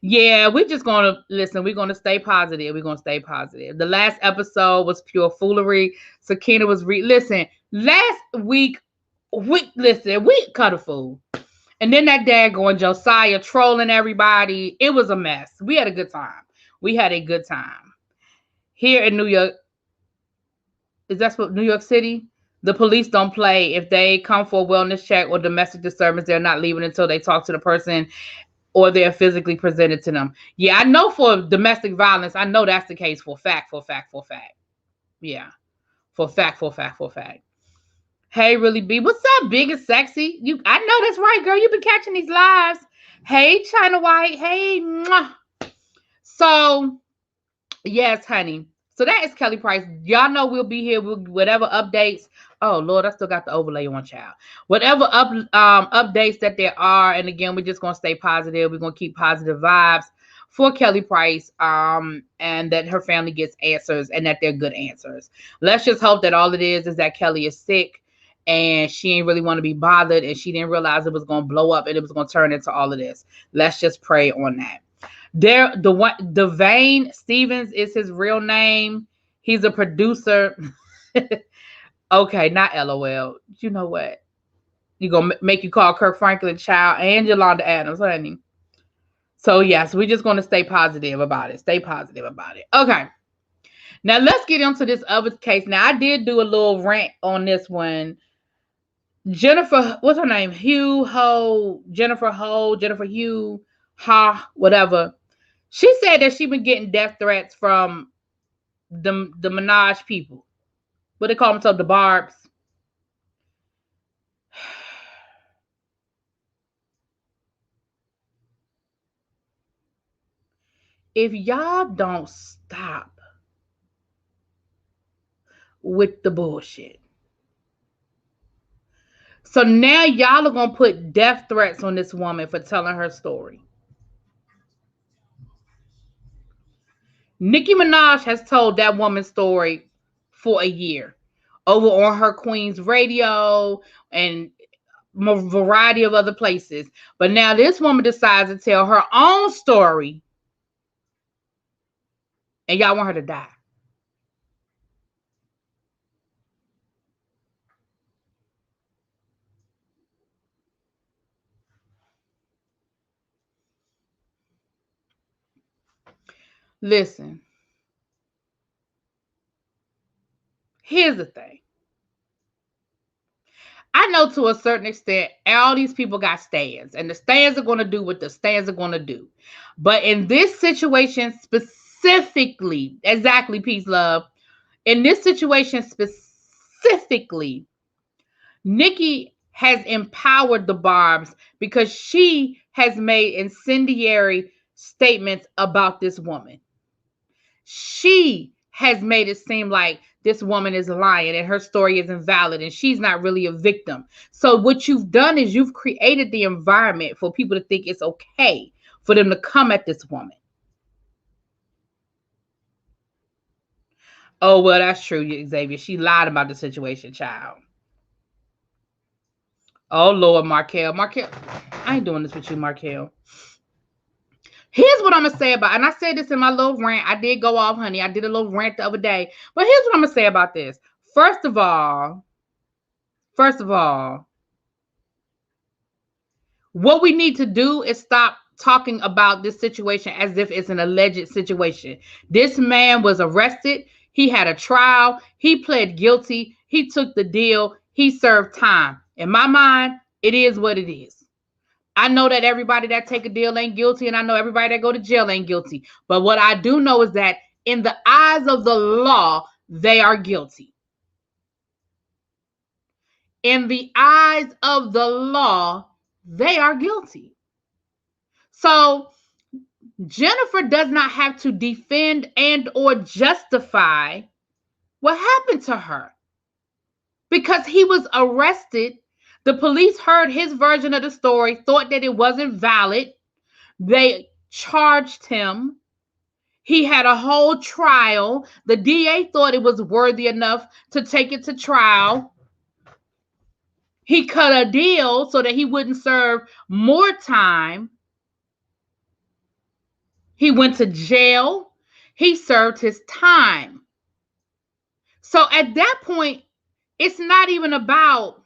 Yeah, we're just going to, listen, we're going to stay positive. We're going to stay positive. The last episode was pure foolery. Sakina was, listen, last week, we cut a fool. And then that daggone Josiah trolling everybody. It was a mess. We had a good time. We had a good time. Here in New York, is that what New York City? The police don't play. If they come for a wellness check or domestic disturbance, they're not leaving until they talk to the person or they're physically presented to them. Yeah, I know for domestic violence, I know that's the case for fact. Yeah, for fact. Hey, Really B, what's up, big and sexy? I know that's right, girl. You've been catching these lives. Hey, China White. Hey, mwah. So, yes, honey. So that is Kelly Price. Y'all know we'll be here with whatever updates. Oh, Lord, I still got the overlay on, child. Whatever updates that there are. And again, we're just going to stay positive. We're going to keep positive vibes for Kelly Price and that her family gets answers and that they're good answers. Let's just hope that all it is that Kelly is sick and she ain't really want to be bothered and she didn't realize it was going to blow up and it was going to turn into all of this. Let's just pray on that. Devane Stevens is his real name. He's a producer. Okay, not LOL. You know what? You're going to make you call Kirk Franklin child and Yolanda Adams, honey. So, yes, we're just going to stay positive about it. Stay positive about it. Okay. Now, let's get into this other case. Now, I did do a little rant on this one. Jennifer, what's her name? Jennifer Hugh, Ha, whatever. She said that she been getting death threats from the Minaj people. What they call themselves, the Barbs. If y'all don't stop with the bullshit. So now y'all are going to put death threats on this woman for telling her story. Nicki Minaj has told that woman's story for a year over on her Queen's radio and a variety of other places. But now this woman decides to tell her own story and y'all want her to die. Listen, here's the thing. I know to a certain extent, all these people got stands, and the stands are going to do what the stands are going to do. But in this situation specifically, exactly, peace, love. In this situation specifically, Nicki has empowered the Barbs because she has made incendiary statements about this woman. She has made it seem like this woman is lying and her story is invalid and she's not really a victim. So what you've done is you've created the environment for people to think it's okay for them to come at this woman. Oh, well, that's true, Xavier. She lied about the situation, child. Oh, Lord, Markel. Markel, I ain't doing this with you, Markel. Here's what I'm going to say about, and I said this in my little rant. I did go off, honey. I did a little rant the other day. But here's what I'm going to say about this. First of all, what we need to do is stop talking about this situation as if it's an alleged situation. This man was arrested. He had a trial. He pled guilty. He took the deal. He served time. In my mind, it is what it is. I know that everybody that take a deal ain't guilty, and I know everybody that go to jail ain't guilty. But what I do know is that in the eyes of the law, they are guilty. In the eyes of the law, they are guilty. So Jennifer does not have to defend and or justify what happened to her because he was arrested. The police heard his version of the story, thought that it wasn't valid. They charged him. He had a whole trial. The DA thought it was worthy enough to take it to trial. He cut a deal so that he wouldn't serve more time. He went to jail. He served his time. So at that point, it's not even about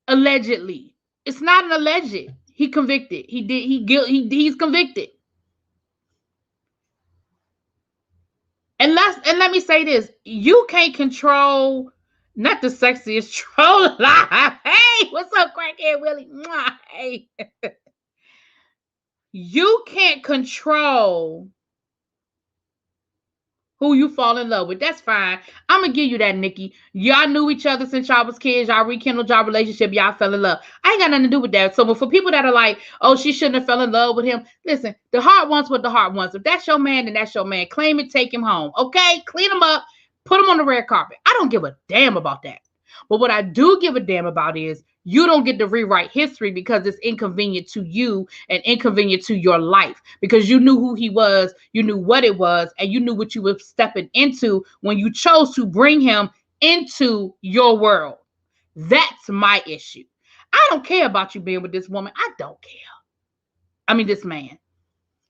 allegedly. It's not an alleged. He convicted. He's convicted. And let me say this. You can't control not the sexiest troll alive. Hey, what's up, crackhead Willie? Mwah, hey. You can't control who you fall in love with. That's fine. I'm going to give you that, Nikki. Y'all knew each other since y'all was kids. Y'all rekindled y'all relationship. Y'all fell in love. I ain't got nothing to do with that. So for people that are like, oh, she shouldn't have fell in love with him. Listen, the heart wants what the heart wants. If that's your man, then that's your man. Claim it, take him home. Okay? Clean him up. Put him on the red carpet. I don't give a damn about that. But what I do give a damn about is you don't get to rewrite history because it's inconvenient to you and inconvenient to your life because you knew who he was, you knew what it was, and you knew what you were stepping into when you chose to bring him into your world. That's my issue. I don't care about you being with this woman. I don't care. I mean, this man.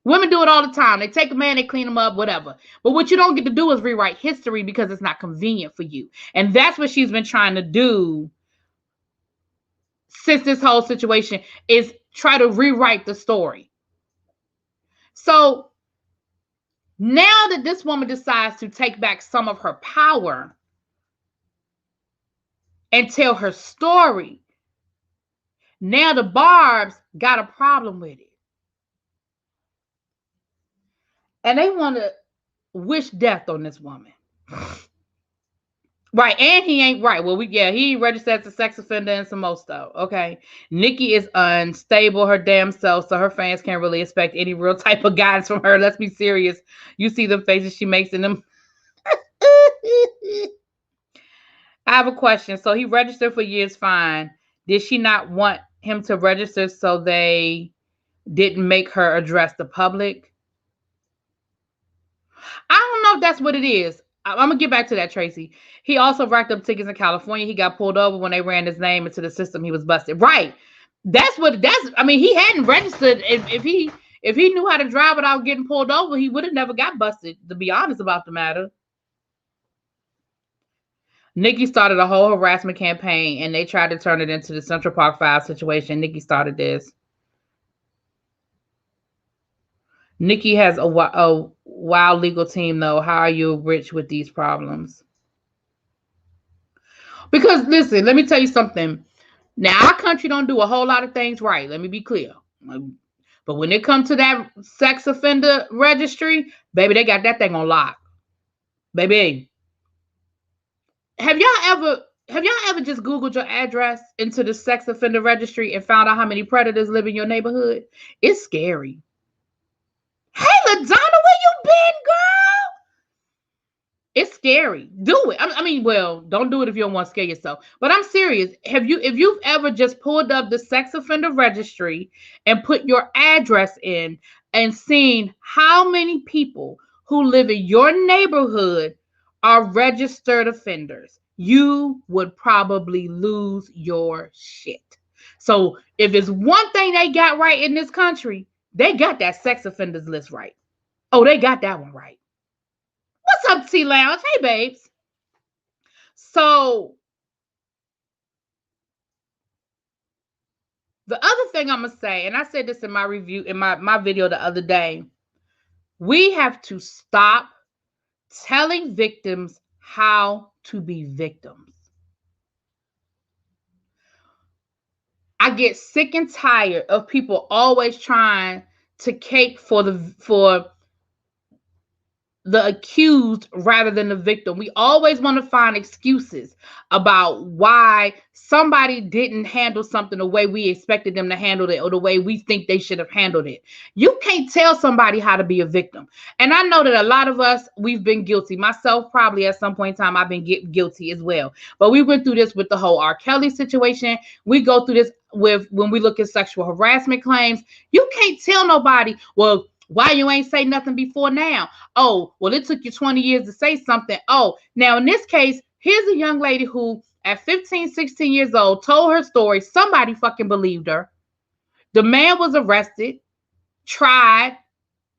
Women do it all the time. They take a man, they clean him up, whatever. But what you don't get to do is rewrite history because it's not convenient for you. And that's what she's been trying to do since this whole situation is try to rewrite the story. So now that this woman decides to take back some of her power and tell her story. Now the Barbs got a problem with it. And they want to wish death on this woman. Right, and he ain't right. Well, he registered as a sex offender and some more stuff. Okay, Nikki is unstable her damn self, so her fans can't really expect any real type of guidance from her. Let's be serious. You see the faces she makes in them. I have a question. So he registered for years, fine. Did she not want him to register so they didn't make her address the public? I don't know if that's what it is. I'm gonna get back to that, Tracy. He also racked up tickets in California. He got pulled over when they ran his name into the system. He was busted. Right. I mean, he hadn't registered. If he knew how to drive without getting pulled over, he would have never got busted, to be honest about the matter. Nikki started a whole harassment campaign and they tried to turn it into the Central Park 5 situation. Nikki started this. Nikki has a wild legal team, though. How are you rich with these problems? Because, listen, let me tell you something. Now, our country don't do a whole lot of things right. Let me be clear. But when it comes to that sex offender registry, baby, they got that thing on lock. Baby. Have y'all ever just Googled your address into the sex offender registry and found out how many predators live in your neighborhood? It's scary. Hey, LaDonna, where you been, girl? It's scary. Do it. I mean, well, don't do it if you don't want to scare yourself. But I'm serious. If you've ever just pulled up the sex offender registry and put your address in and seen how many people who live in your neighborhood are registered offenders, you would probably lose your shit. So if it's one thing they got right in this country, they got that sex offenders list right. Oh, they got that one right. What's up, T Lounge? Hey, babes. So the other thing I'm going to say, and I said this in my review, in my video the other day, we have to stop telling victims how to be victims. I get sick and tired of people always trying to cape for the accused rather than the victim. We always want to find excuses about why somebody didn't handle something the way we expected them to handle it or the way we think they should have handled it. You can't tell somebody how to be a victim. And I know that a lot of us, we've been guilty. Myself, probably at some point in time, I've been guilty as well. But we went through this with the whole R. Kelly situation. We go through this with when we look at sexual harassment claims. You can't tell nobody, well, why you ain't say nothing before now? Oh, well, it took you 20 years to say something. Oh, now in this case, here's a young lady who at 15, 16 years old told her story. Somebody fucking believed her. The man was arrested, tried,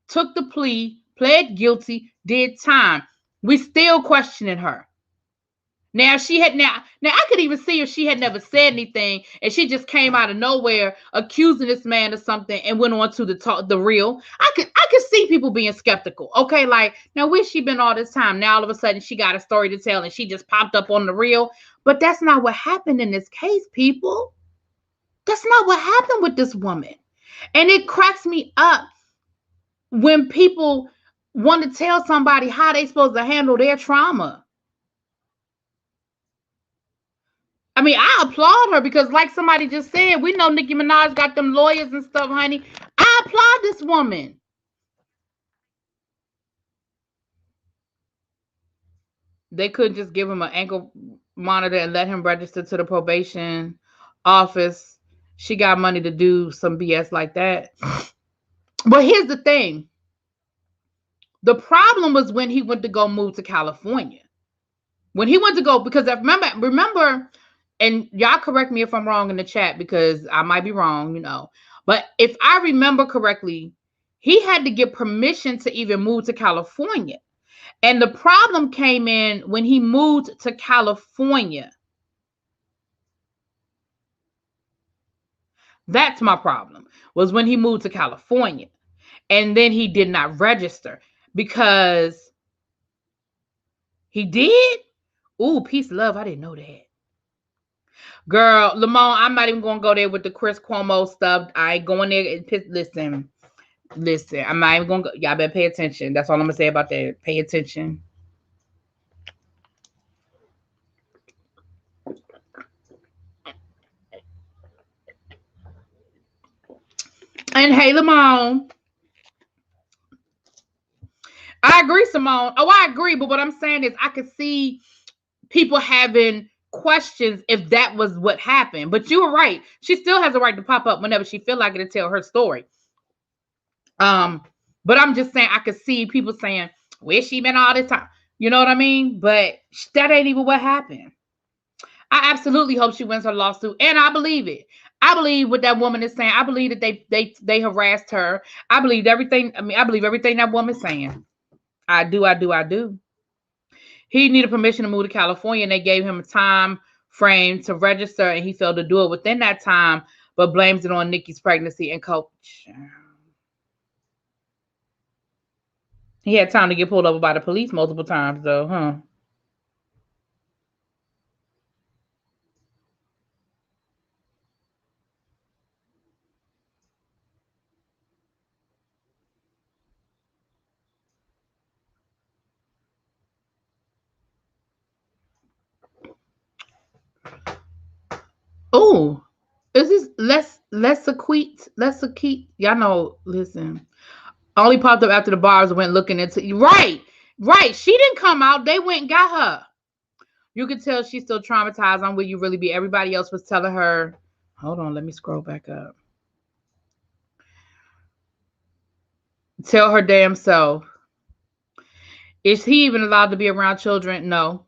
took the plea, pled guilty, did time. We still questioning her. Now I could even see if she had never said anything and she just came out of nowhere accusing this man of something and went on to the real. I could see people being skeptical. Okay, like, now where's she been all this time? Now all of a sudden she got a story to tell and she just popped up on the real. But that's not what happened in this case, people. That's not what happened with this woman. And it cracks me up when people want to tell somebody how they supposed to handle their trauma. I mean, I applaud her because, like somebody just said, we know Nicki Minaj got them lawyers and stuff, honey. I applaud this woman. They couldn't just give him an ankle monitor and let him register to the probation office. She got money to do some BS like that. But here's the thing. The problem was when he went to go move to California. When he went to go, because remember, and y'all correct me if I'm wrong in the chat because I might be wrong, but if I remember correctly, he had to get permission to even move to California. And the problem came in when he moved to California. That's my problem, was when he moved to California. And then he did not register because he did. Ooh, peace, love. I didn't know that. Girl, Lamont, I'm not even gonna go there with the Chris Cuomo stuff. I ain't going there and listen. I'm not even gonna go. Y'all better pay attention. That's all I'm gonna say about that. Pay attention. And hey, Lamont, I agree, Simone. Oh, I agree. But what I'm saying is, I could see people having questions if that was what happened. But you were right. She still has a right to pop up whenever she feel like it to tell her story. But I'm just saying I could see people saying, "Where's she been all this time?" You know what I mean? But that ain't even what happened. I absolutely hope she wins her lawsuit, and I believe it. I believe what that woman is saying. I believe that they harassed her. I believe everything. I mean, I believe everything that woman's saying. I do. I do. I do. He needed permission to move to California, and they gave him a time frame to register, and he failed to do it within that time, but blames it on Nikki's pregnancy and coach. He had time to get pulled over by the police multiple times, though, huh? Oh, is this less a keep? Y'all know, listen. Only popped up after the bars went looking into right. Right. She didn't come out. They went and got her. You could tell she's still traumatized on Will You Really Be. Everybody else was telling her. Hold on, let me scroll back up. Tell her damn self. Is he even allowed to be around children? No.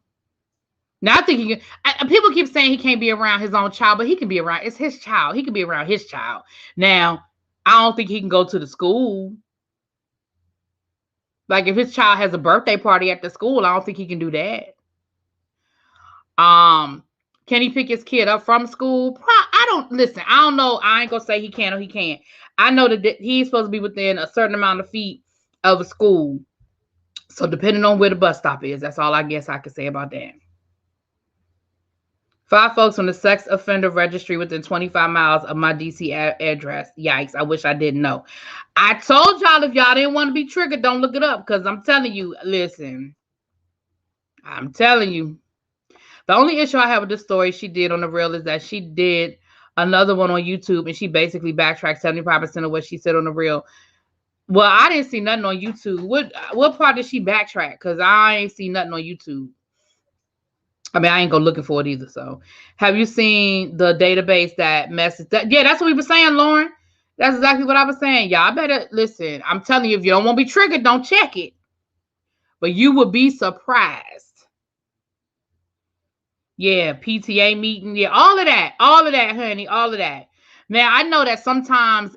Now I think he can. People keep saying he can't be around his own child, but he can be around. It's his child. He can be around his child. Now, I don't think he can go to the school. Like if his child has a birthday party at the school, I don't think he can do that. Um, can he pick his kid up from school? I don't listen. I don't know. I ain't gonna say he can or he can't. I know that he's supposed to be within a certain amount of feet of a school. So depending on where the bus stop is, that's all I guess I could say about that. 5 folks from the sex offender registry within 25 miles of my DC address. Yikes. I wish I didn't know. I told y'all if y'all didn't want to be triggered, don't look it up because I'm telling you, listen, I'm telling you. The only issue I have with this story she did on the Real is that she did another one on YouTube and she basically backtracked 75% of what she said on the Real. Well, I didn't see nothing on YouTube. What part did she backtrack? Because I ain't see nothing on YouTube. I mean, I ain't go looking for it either. So, have you seen the database that messes that? Yeah, that's what we were saying, Lauren. That's exactly what I was saying. Y'all better listen. I'm telling you, if you don't want to be triggered, don't check it. But you would be surprised. Yeah, PTA meeting. Yeah, all of that. All of that, honey. All of that. Now, I know that sometimes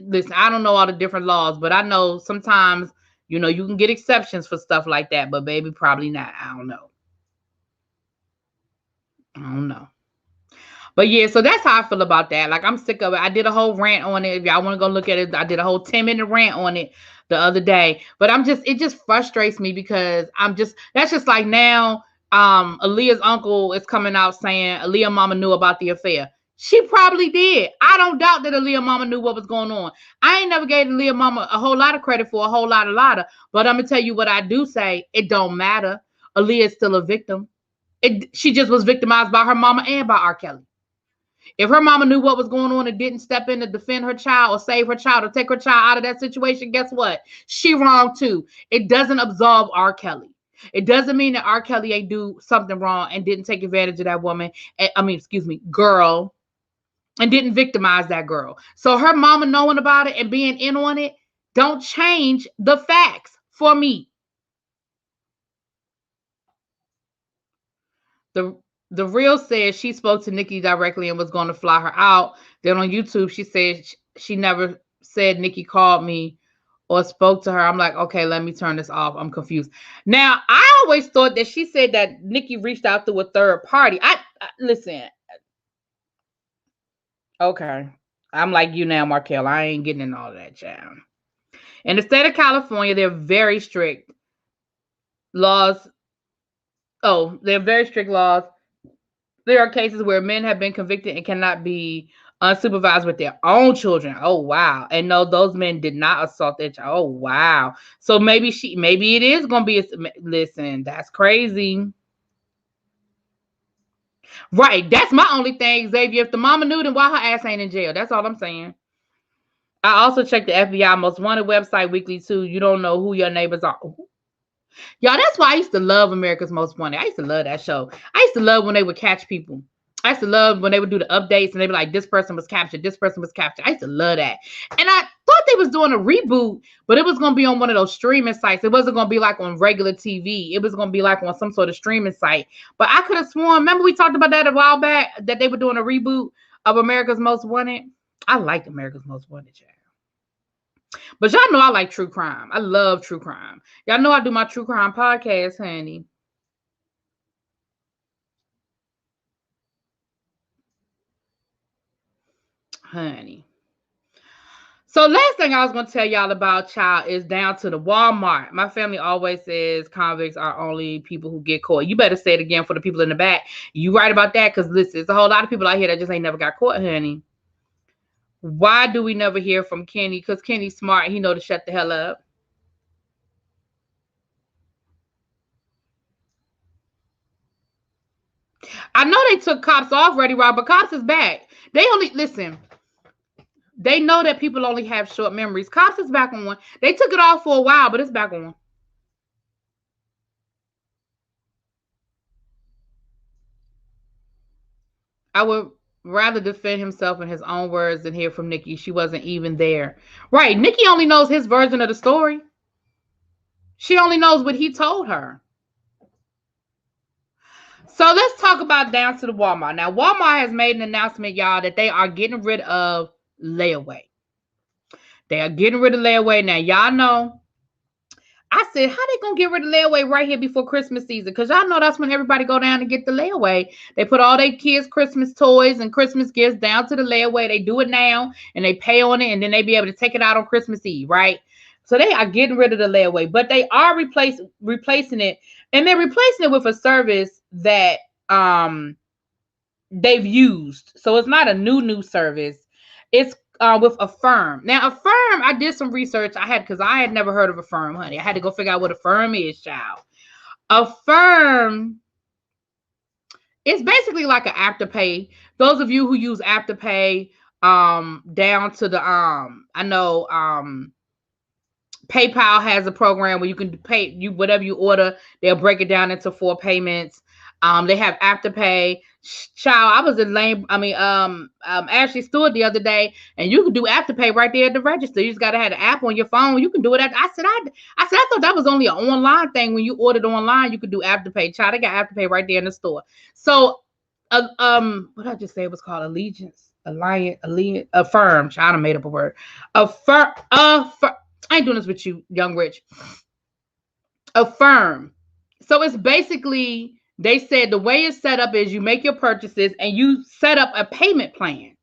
listen, I don't know all the different laws, but I know sometimes, you can get exceptions for stuff like that, but baby, probably not. I don't know. I don't know. But yeah, so that's how I feel about that. Like I'm sick of it. I did a whole rant on it. If y'all want to go look at it, I did a whole 10-minute rant on it the other day. But it just frustrates me because that's just like now, Aaliyah's uncle is coming out saying Aaliyah mama knew about the affair. She probably did. I don't doubt that Aaliyah mama knew what was going on. I ain't never gave Aaliyah mama a whole lot of credit for a whole lot of, but I'm gonna tell you what I do say. It don't matter. Aaliyah is still a victim. She just was victimized by her mama and by R. Kelly. If her mama knew what was going on and didn't step in to defend her child or save her child or take her child out of that situation, guess what? She wrong too. It doesn't absolve R. Kelly. It doesn't mean that R. Kelly ain't do something wrong and didn't take advantage of that woman. Girl, and didn't victimize that girl. So her mama knowing about it and being in on it don't change the facts for me. The Real says she spoke to Nikki directly and was going to fly her out. Then on YouTube, she said she never said Nikki called me or spoke to her. I'm like, okay, let me turn this off. I'm confused. Now, I always thought that she said that Nikki reached out through a third party. I listen. Okay. I'm like you now, Markel. I ain't getting in all of that, child. In the state of California, they're very strict laws. Oh, they're very strict laws There are cases where men have been convicted and cannot be unsupervised with their own children. Oh wow. And no, those men did not assault their child. Oh wow. So maybe it is gonna be listen, that's crazy. Right. That's my only thing, Xavier. If the mama knew, then why her ass ain't in jail? That's all I'm saying. I also checked the FBI Most Wanted website weekly too. You don't know who your neighbors are. Y'all, that's why I used to love America's Most Wanted. I used to love that show. I used to love when they would catch people. I used to love when they would do the updates and they'd be like, this person was captured, this person was captured. I used to love that. And I thought they was doing a reboot, but it was going to be on one of those streaming sites. It wasn't going to be like on regular TV. It was going to be like on some sort of streaming site. But I could have sworn, remember we talked about that a while back, that they were doing a reboot of America's Most Wanted? I liked America's Most Wanted, child. But y'all know I like true crime. I love true crime. Y'all know I do my true crime podcast, honey. Honey. So last thing I was going to tell y'all about, child, is down to the Walmart. My family always says convicts are only people who get caught. You better say it again for the people in the back. You right about that, because listen, there's a whole lot of people out here that just ain't never got caught, honey. Why do we never hear from Kenny? Because Kenny's smart. He know to shut the hell up. I know they took cops off, Ready Rob, but cops is back. They only, listen, they know that people only have short memories. Cops is back on one. They took it off for a while, but it's back on. I would rather defend himself in his own words than hear from Nikki. She wasn't even there. Right. Nikki only knows his version of the story. She only knows what he told her. So let's talk about down to the Walmart. Now, Walmart has made an announcement, y'all, that they are getting rid of layaway. They are getting rid of layaway. Now, y'all know, I said, how they going to get rid of layaway right here before Christmas season? Because y'all know that's when everybody go down and get the layaway. They put all their kids' Christmas toys and Christmas gifts down to the layaway. They do it now, and they pay on it, and then they be able to take it out on Christmas Eve, right? So they are getting rid of the layaway, but they are replacing it, and they're replacing it with a service that they've used. So it's not a new service. It's with Affirm. Now, Affirm, I did some research. Because I had never heard of Affirm, honey. I had to go figure out what Affirm is, child. Affirm, it's basically like an Afterpay. Those of you who use Afterpay, down to the I know PayPal has a program where you can pay whatever you order. They'll break it down into 4 payments. They have Afterpay. Child, I was in Ashley Stewart the other day, and you can do Afterpay right there at the register. You just gotta have the app on your phone. You can do it. I said I thought that was only an online thing. When you ordered online, you could do Afterpay. Child, they got Afterpay right there in the store. So, what did I just say? It was called Affirm. Child, I made up a word. Affirm. I ain't doing this with you, Young Rich. Affirm. So it's basically, they said the way it's set up is you make your purchases and you set up a payment plan,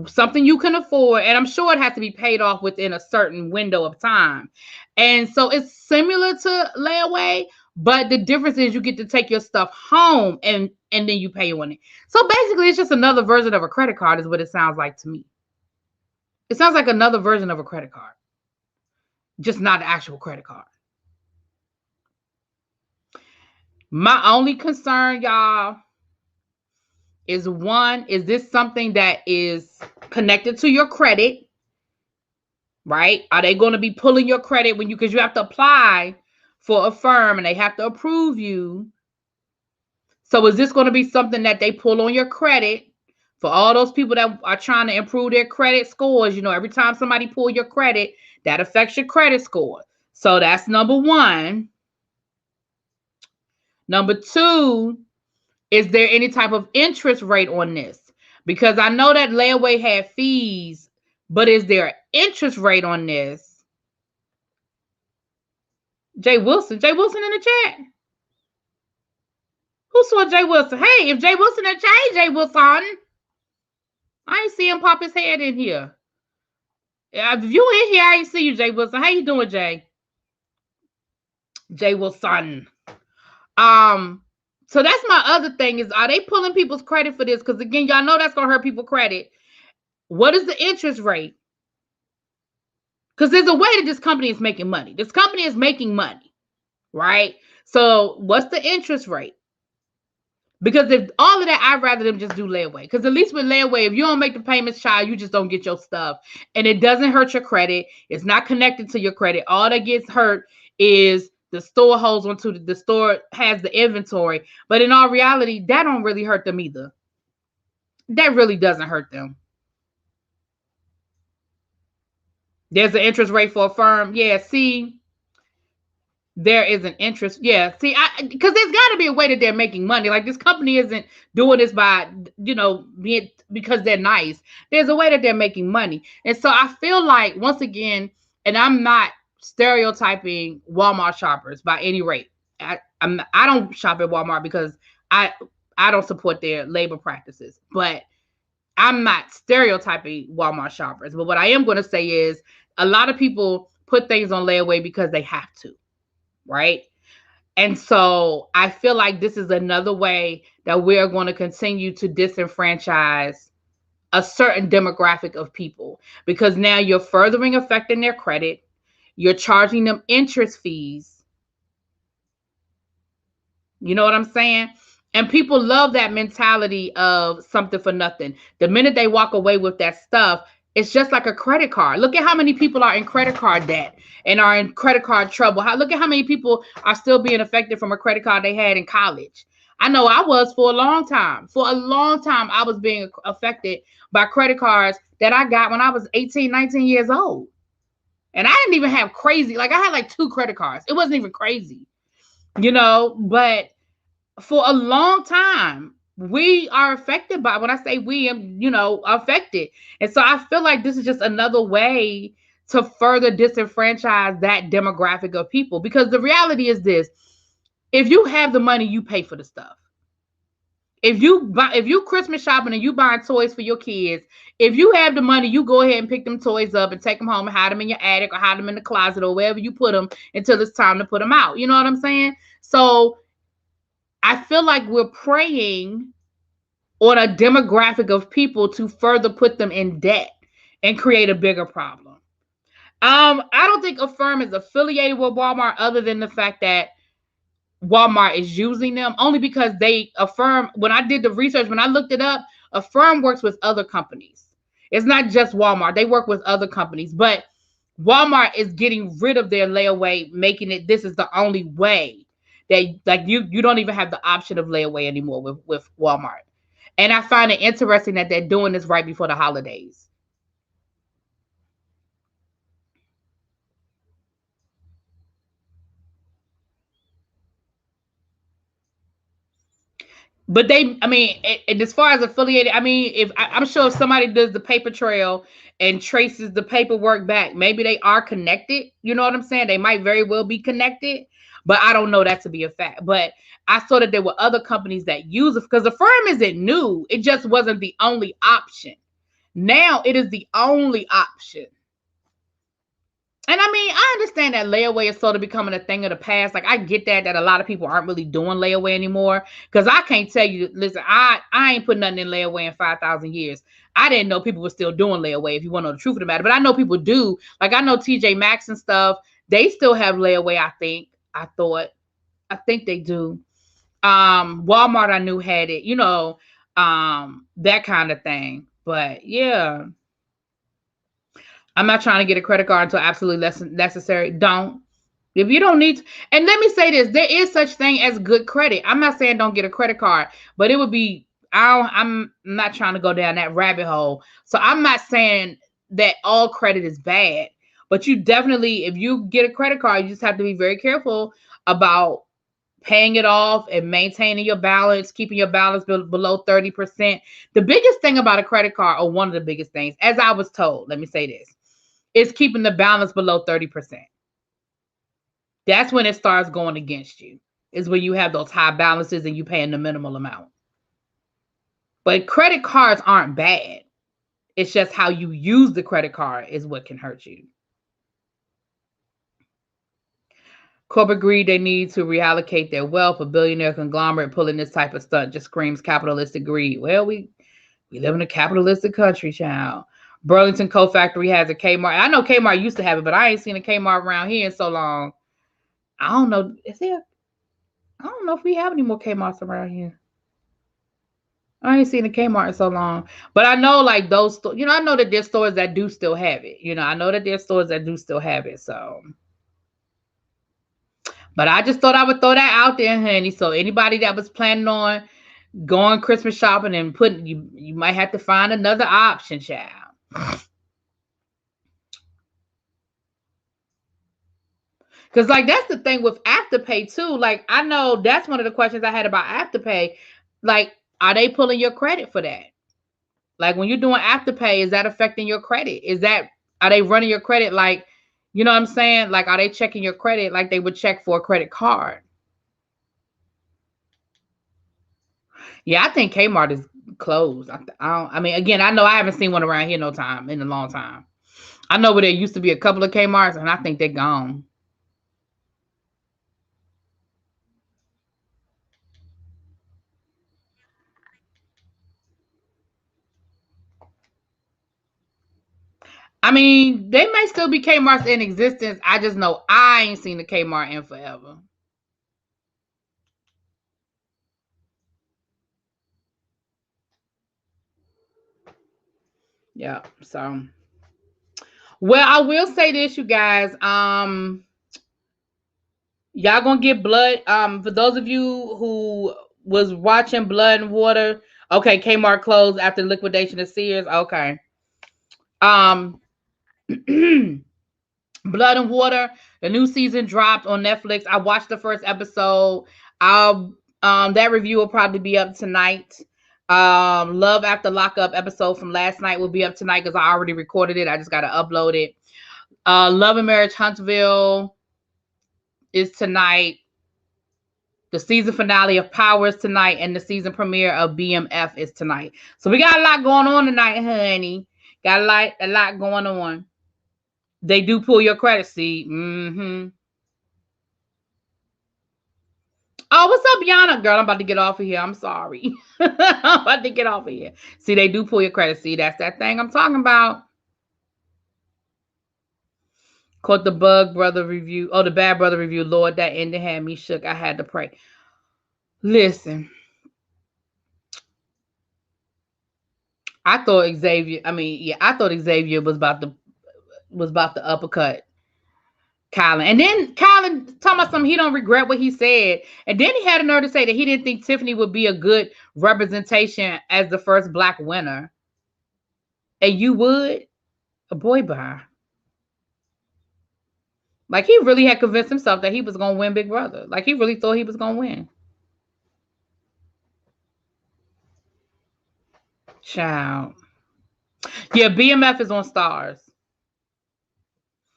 something you can afford. And I'm sure it has to be paid off within a certain window of time. And so it's similar to layaway, but the difference is you get to take your stuff home and then you pay on it. So basically, it's just another version of a credit card is what it sounds like to me. It sounds like another version of a credit card, just not an actual credit card. My only concern, y'all, is this something that is connected to your credit, right? Are they going to be pulling your credit because you have to apply for Affirm and they have to approve you? So is this going to be something that they pull on your credit for all those people that are trying to improve their credit scores? You know, every time somebody pull your credit, that affects your credit score. So that's number one. Number two, is there any type of interest rate on this? Because I know that layaway had fees, but is there an interest rate on this? Jay Wilson in the chat. Who saw Jay Wilson? Hey, if Jay Wilson in the chat, hey, Jay Wilson. I ain't see him pop his head in here. If you in here, I ain't see you, Jay Wilson. How you doing, Jay? Jay Wilson. So that's my other thing is, are they pulling people's credit for this? Because again, y'all know that's going to hurt people's credit. What is the interest rate? Because there's a way that this company is making money. This company is making money, right? So what's the interest rate? Because if all of that, I'd rather them just do layaway. Because at least with layaway, if you don't make the payments, child, you just don't get your stuff. And it doesn't hurt your credit. It's not connected to your credit. All that gets hurt is the store holds onto the store has the inventory. But in all reality, that don't really hurt them either. That really doesn't hurt them. There's an interest rate for a firm. Yeah, see. There is an interest. Yeah. See, because there's got to be a way that they're making money. Like this company isn't doing this by, because they're nice. There's a way that they're making money. And so I feel like, once again, and I'm not stereotyping Walmart shoppers by any rate. I don't shop at Walmart because I don't support their labor practices, but I'm not stereotyping Walmart shoppers. But what I am going to say is a lot of people put things on layaway because they have to. Right? And so I feel like this is another way that we're going to continue to disenfranchise a certain demographic of people, because now you're furthering affecting their credit. You're charging them interest fees. You know what I'm saying? And people love that mentality of something for nothing. The minute they walk away with that stuff, it's just like a credit card. Look at how many people are in credit card debt and are in credit card trouble. Look at how many people are still being affected from a credit card they had in college. I know I was for a long time. For a long time, I was being affected by credit cards that I got when I was 18, 19 years old. And I didn't even have crazy. Like I had like 2 credit cards. It wasn't even crazy, but for a long time, we are affected by, when I say we, affected. And so I feel like this is just another way to further disenfranchise that demographic of people. Because the reality is this: if you have the money, you pay for the stuff. If you Christmas shopping and you buying toys for your kids, if you have the money, you go ahead and pick them toys up and take them home and hide them in your attic or hide them in the closet or wherever you put them until it's time to put them out. You know what I'm saying? So I feel like we're preying on a demographic of people to further put them in debt and create a bigger problem. I don't think a firm is affiliated with Walmart other than the fact that Walmart is using them, only because when I did the research, when I looked it up, a firm works with other companies. It's not just Walmart. They work with other companies, but Walmart is getting rid of their layaway, making it this is the only way. You don't even have the option of layaway anymore with Walmart. And I find it interesting that they're doing this right before the holidays. But and as far as affiliated, I'm sure if somebody does the paper trail and traces the paperwork back, maybe they are connected. You know what I'm saying? They might very well be connected, but I don't know that to be a fact. But I saw that there were other companies that use it, because the firm isn't new. It just wasn't the only option. Now it is the only option. And I understand that layaway is sort of becoming a thing of the past. Like, I get that a lot of people aren't really doing layaway anymore. Because I can't tell you, listen, I ain't put nothing in layaway in 5,000 years. I didn't know people were still doing layaway, if you want to know the truth of the matter. But I know people do. Like, I know TJ Maxx and stuff, they still have layaway, I think. I think they do. Walmart, I knew, had it, that kind of thing. But yeah. I'm not trying to get a credit card until absolutely necessary. Don't. If you don't need to. And let me say this, there is such thing as good credit. I'm not saying don't get a credit card, but it would be, I'm not trying to go down that rabbit hole. So I'm not saying that all credit is bad, but you definitely, if you get a credit card, you just have to be very careful about paying it off and maintaining your balance, keeping your balance below 30%. The biggest thing about a credit card, or one of the biggest things, as I was told, let me say this, is keeping the balance below 30%. That's when it starts going against you. Is when you have those high balances and you paying the minimal amount. But credit cards aren't bad. It's just how you use the credit card is what can hurt you. Corporate greed, they need to reallocate their wealth. A billionaire conglomerate pulling this type of stunt just screams capitalistic greed. Well, we live in a capitalistic country, child. Burlington Coat Factory has a Kmart. I know Kmart used to have it, but I ain't seen a Kmart around here in so long. I don't know. I don't know if we have any more Kmarts around here. I ain't seen a Kmart in so long. But I know like those, I know that there's stores that do still have it. I know that there's stores that do still have it. So, but I just thought I would throw that out there, honey. So anybody that was planning on going Christmas shopping and putting, you might have to find another option, child. Because, like, that's the thing with Afterpay, too. Like, I know that's one of the questions I had about Afterpay. Like, are they pulling your credit for that? Like, when you're doing Afterpay, is that affecting your credit? Are they running your credit like, you know what I'm saying? Like, are they checking your credit like they would check for a credit card? Yeah, I think Kmart is closed. I mean, again, I know I haven't seen one around here in a long time. I know where there used to be a couple of Kmarts, and I think they're gone. I mean, they may still be Kmarts in existence. I just know I ain't seen the Kmart in forever. Yeah. So, well, I will say this, you guys. Y'all gonna get blood. For those of you who was watching Blood and Water, okay, Kmart closed after liquidation of Sears. Okay. Um, Blood and Water, the new season dropped on Netflix. I watched the first episode. That review will probably be up tonight. Love After Lockup episode from last night will be up tonight because I already recorded it. I just gotta upload it. Love and Marriage Huntsville is tonight. The season finale of Power is tonight, and the season premiere of BMF is tonight. So we got a lot going on tonight, honey. Got a lot going on. They do pull your credit, see. Mm-hmm. Oh, what's up, Yana? Girl, I'm about to get off of here. I'm sorry. I'm about to get off of here. See, they do pull your credit. See, that's that thing I'm talking about. Caught the bug brother review. Oh, the bad brother review. Lord, that ending had me shook. I had to pray. Listen. I thought Xavier was about to uppercut Colin. And then Colin talking about something he don't regret what he said. And then he had a nerve to say that he didn't think Tiffany would be a good representation as the first Black winner. And you would? A boy bye. Like, he really had convinced himself that he was going to win Big Brother. Like, he really thought he was going to win. Child. Yeah, BMF is on Stars.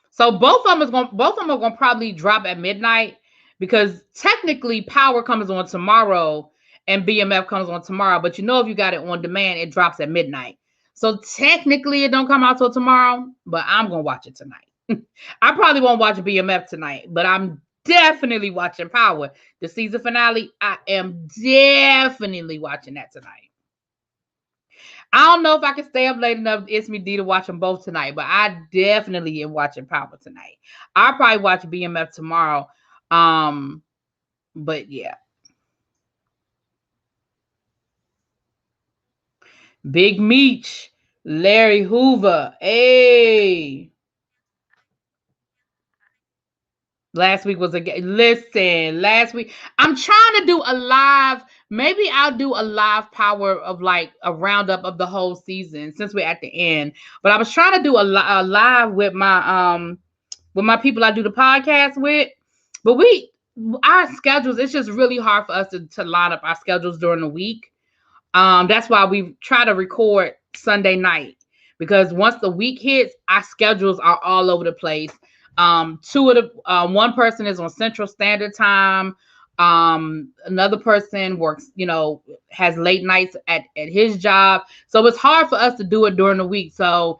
So both of them are going to probably drop at midnight because technically Power comes on tomorrow and BMF comes on tomorrow. But if you got it on demand, it drops at midnight. So technically it don't come out till tomorrow, but I'm going to watch it tonight. I probably won't watch BMF tonight, but I'm definitely watching Power. The season finale, I am definitely watching that tonight. I don't know if I can stay up late enough It's Me D to watch them both tonight, but I definitely am watching Power tonight. I'll probably watch BMF tomorrow. But yeah. Big Meech, Larry Hoover. Hey. Last week was last week. I'm trying to do a live. Maybe I'll do a live Power of like a roundup of the whole season since we're at the end. But I was trying to do a live with my people I do the podcast with. But our schedules, it's just really hard for us to line up our schedules during the week. That's why we try to record Sunday night, because once the week hits, our schedules are all over the place. One person is on Central Standard Time. Another person works, has late nights at his job. So it's hard for us to do it during the week. So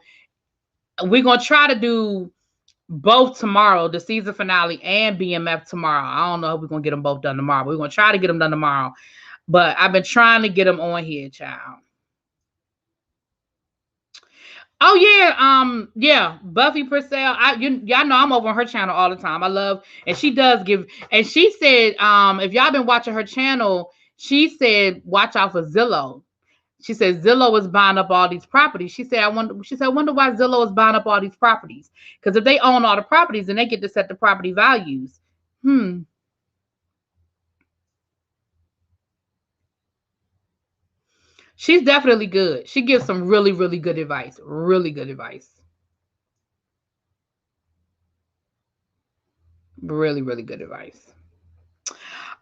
we're going to try to do both tomorrow, the season finale and BMF tomorrow. I don't know if we're going to get them both done tomorrow. We're going to try to get them done tomorrow. But I've been trying to get them on here, child. Oh yeah, Buffy Purcell. Y'all know I'm over on her channel all the time. I love, and she does give. And she said, if y'all been watching her channel, she said, watch out for Zillow. She said Zillow is buying up all these properties. She said, I wonder why Zillow is buying up all these properties. Because if they own all the properties, then they get to set the property values. She's definitely good. She gives some really, really good advice. Really good advice. Really, really good advice.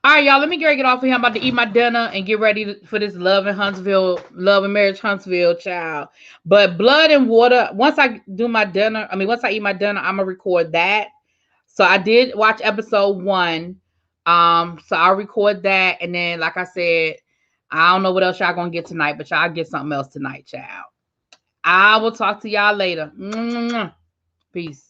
All right, y'all. Let me get off of here. I'm about to eat my dinner and get ready for this Love and Marriage Huntsville, child. But Blood and Water, once I do my dinner, once I eat my dinner, I'm going to record that. So I did watch episode 1. So I'll record that. And then, like I said, I don't know what else y'all going to get tonight, but y'all get something else tonight, child. I will talk to y'all later. Peace.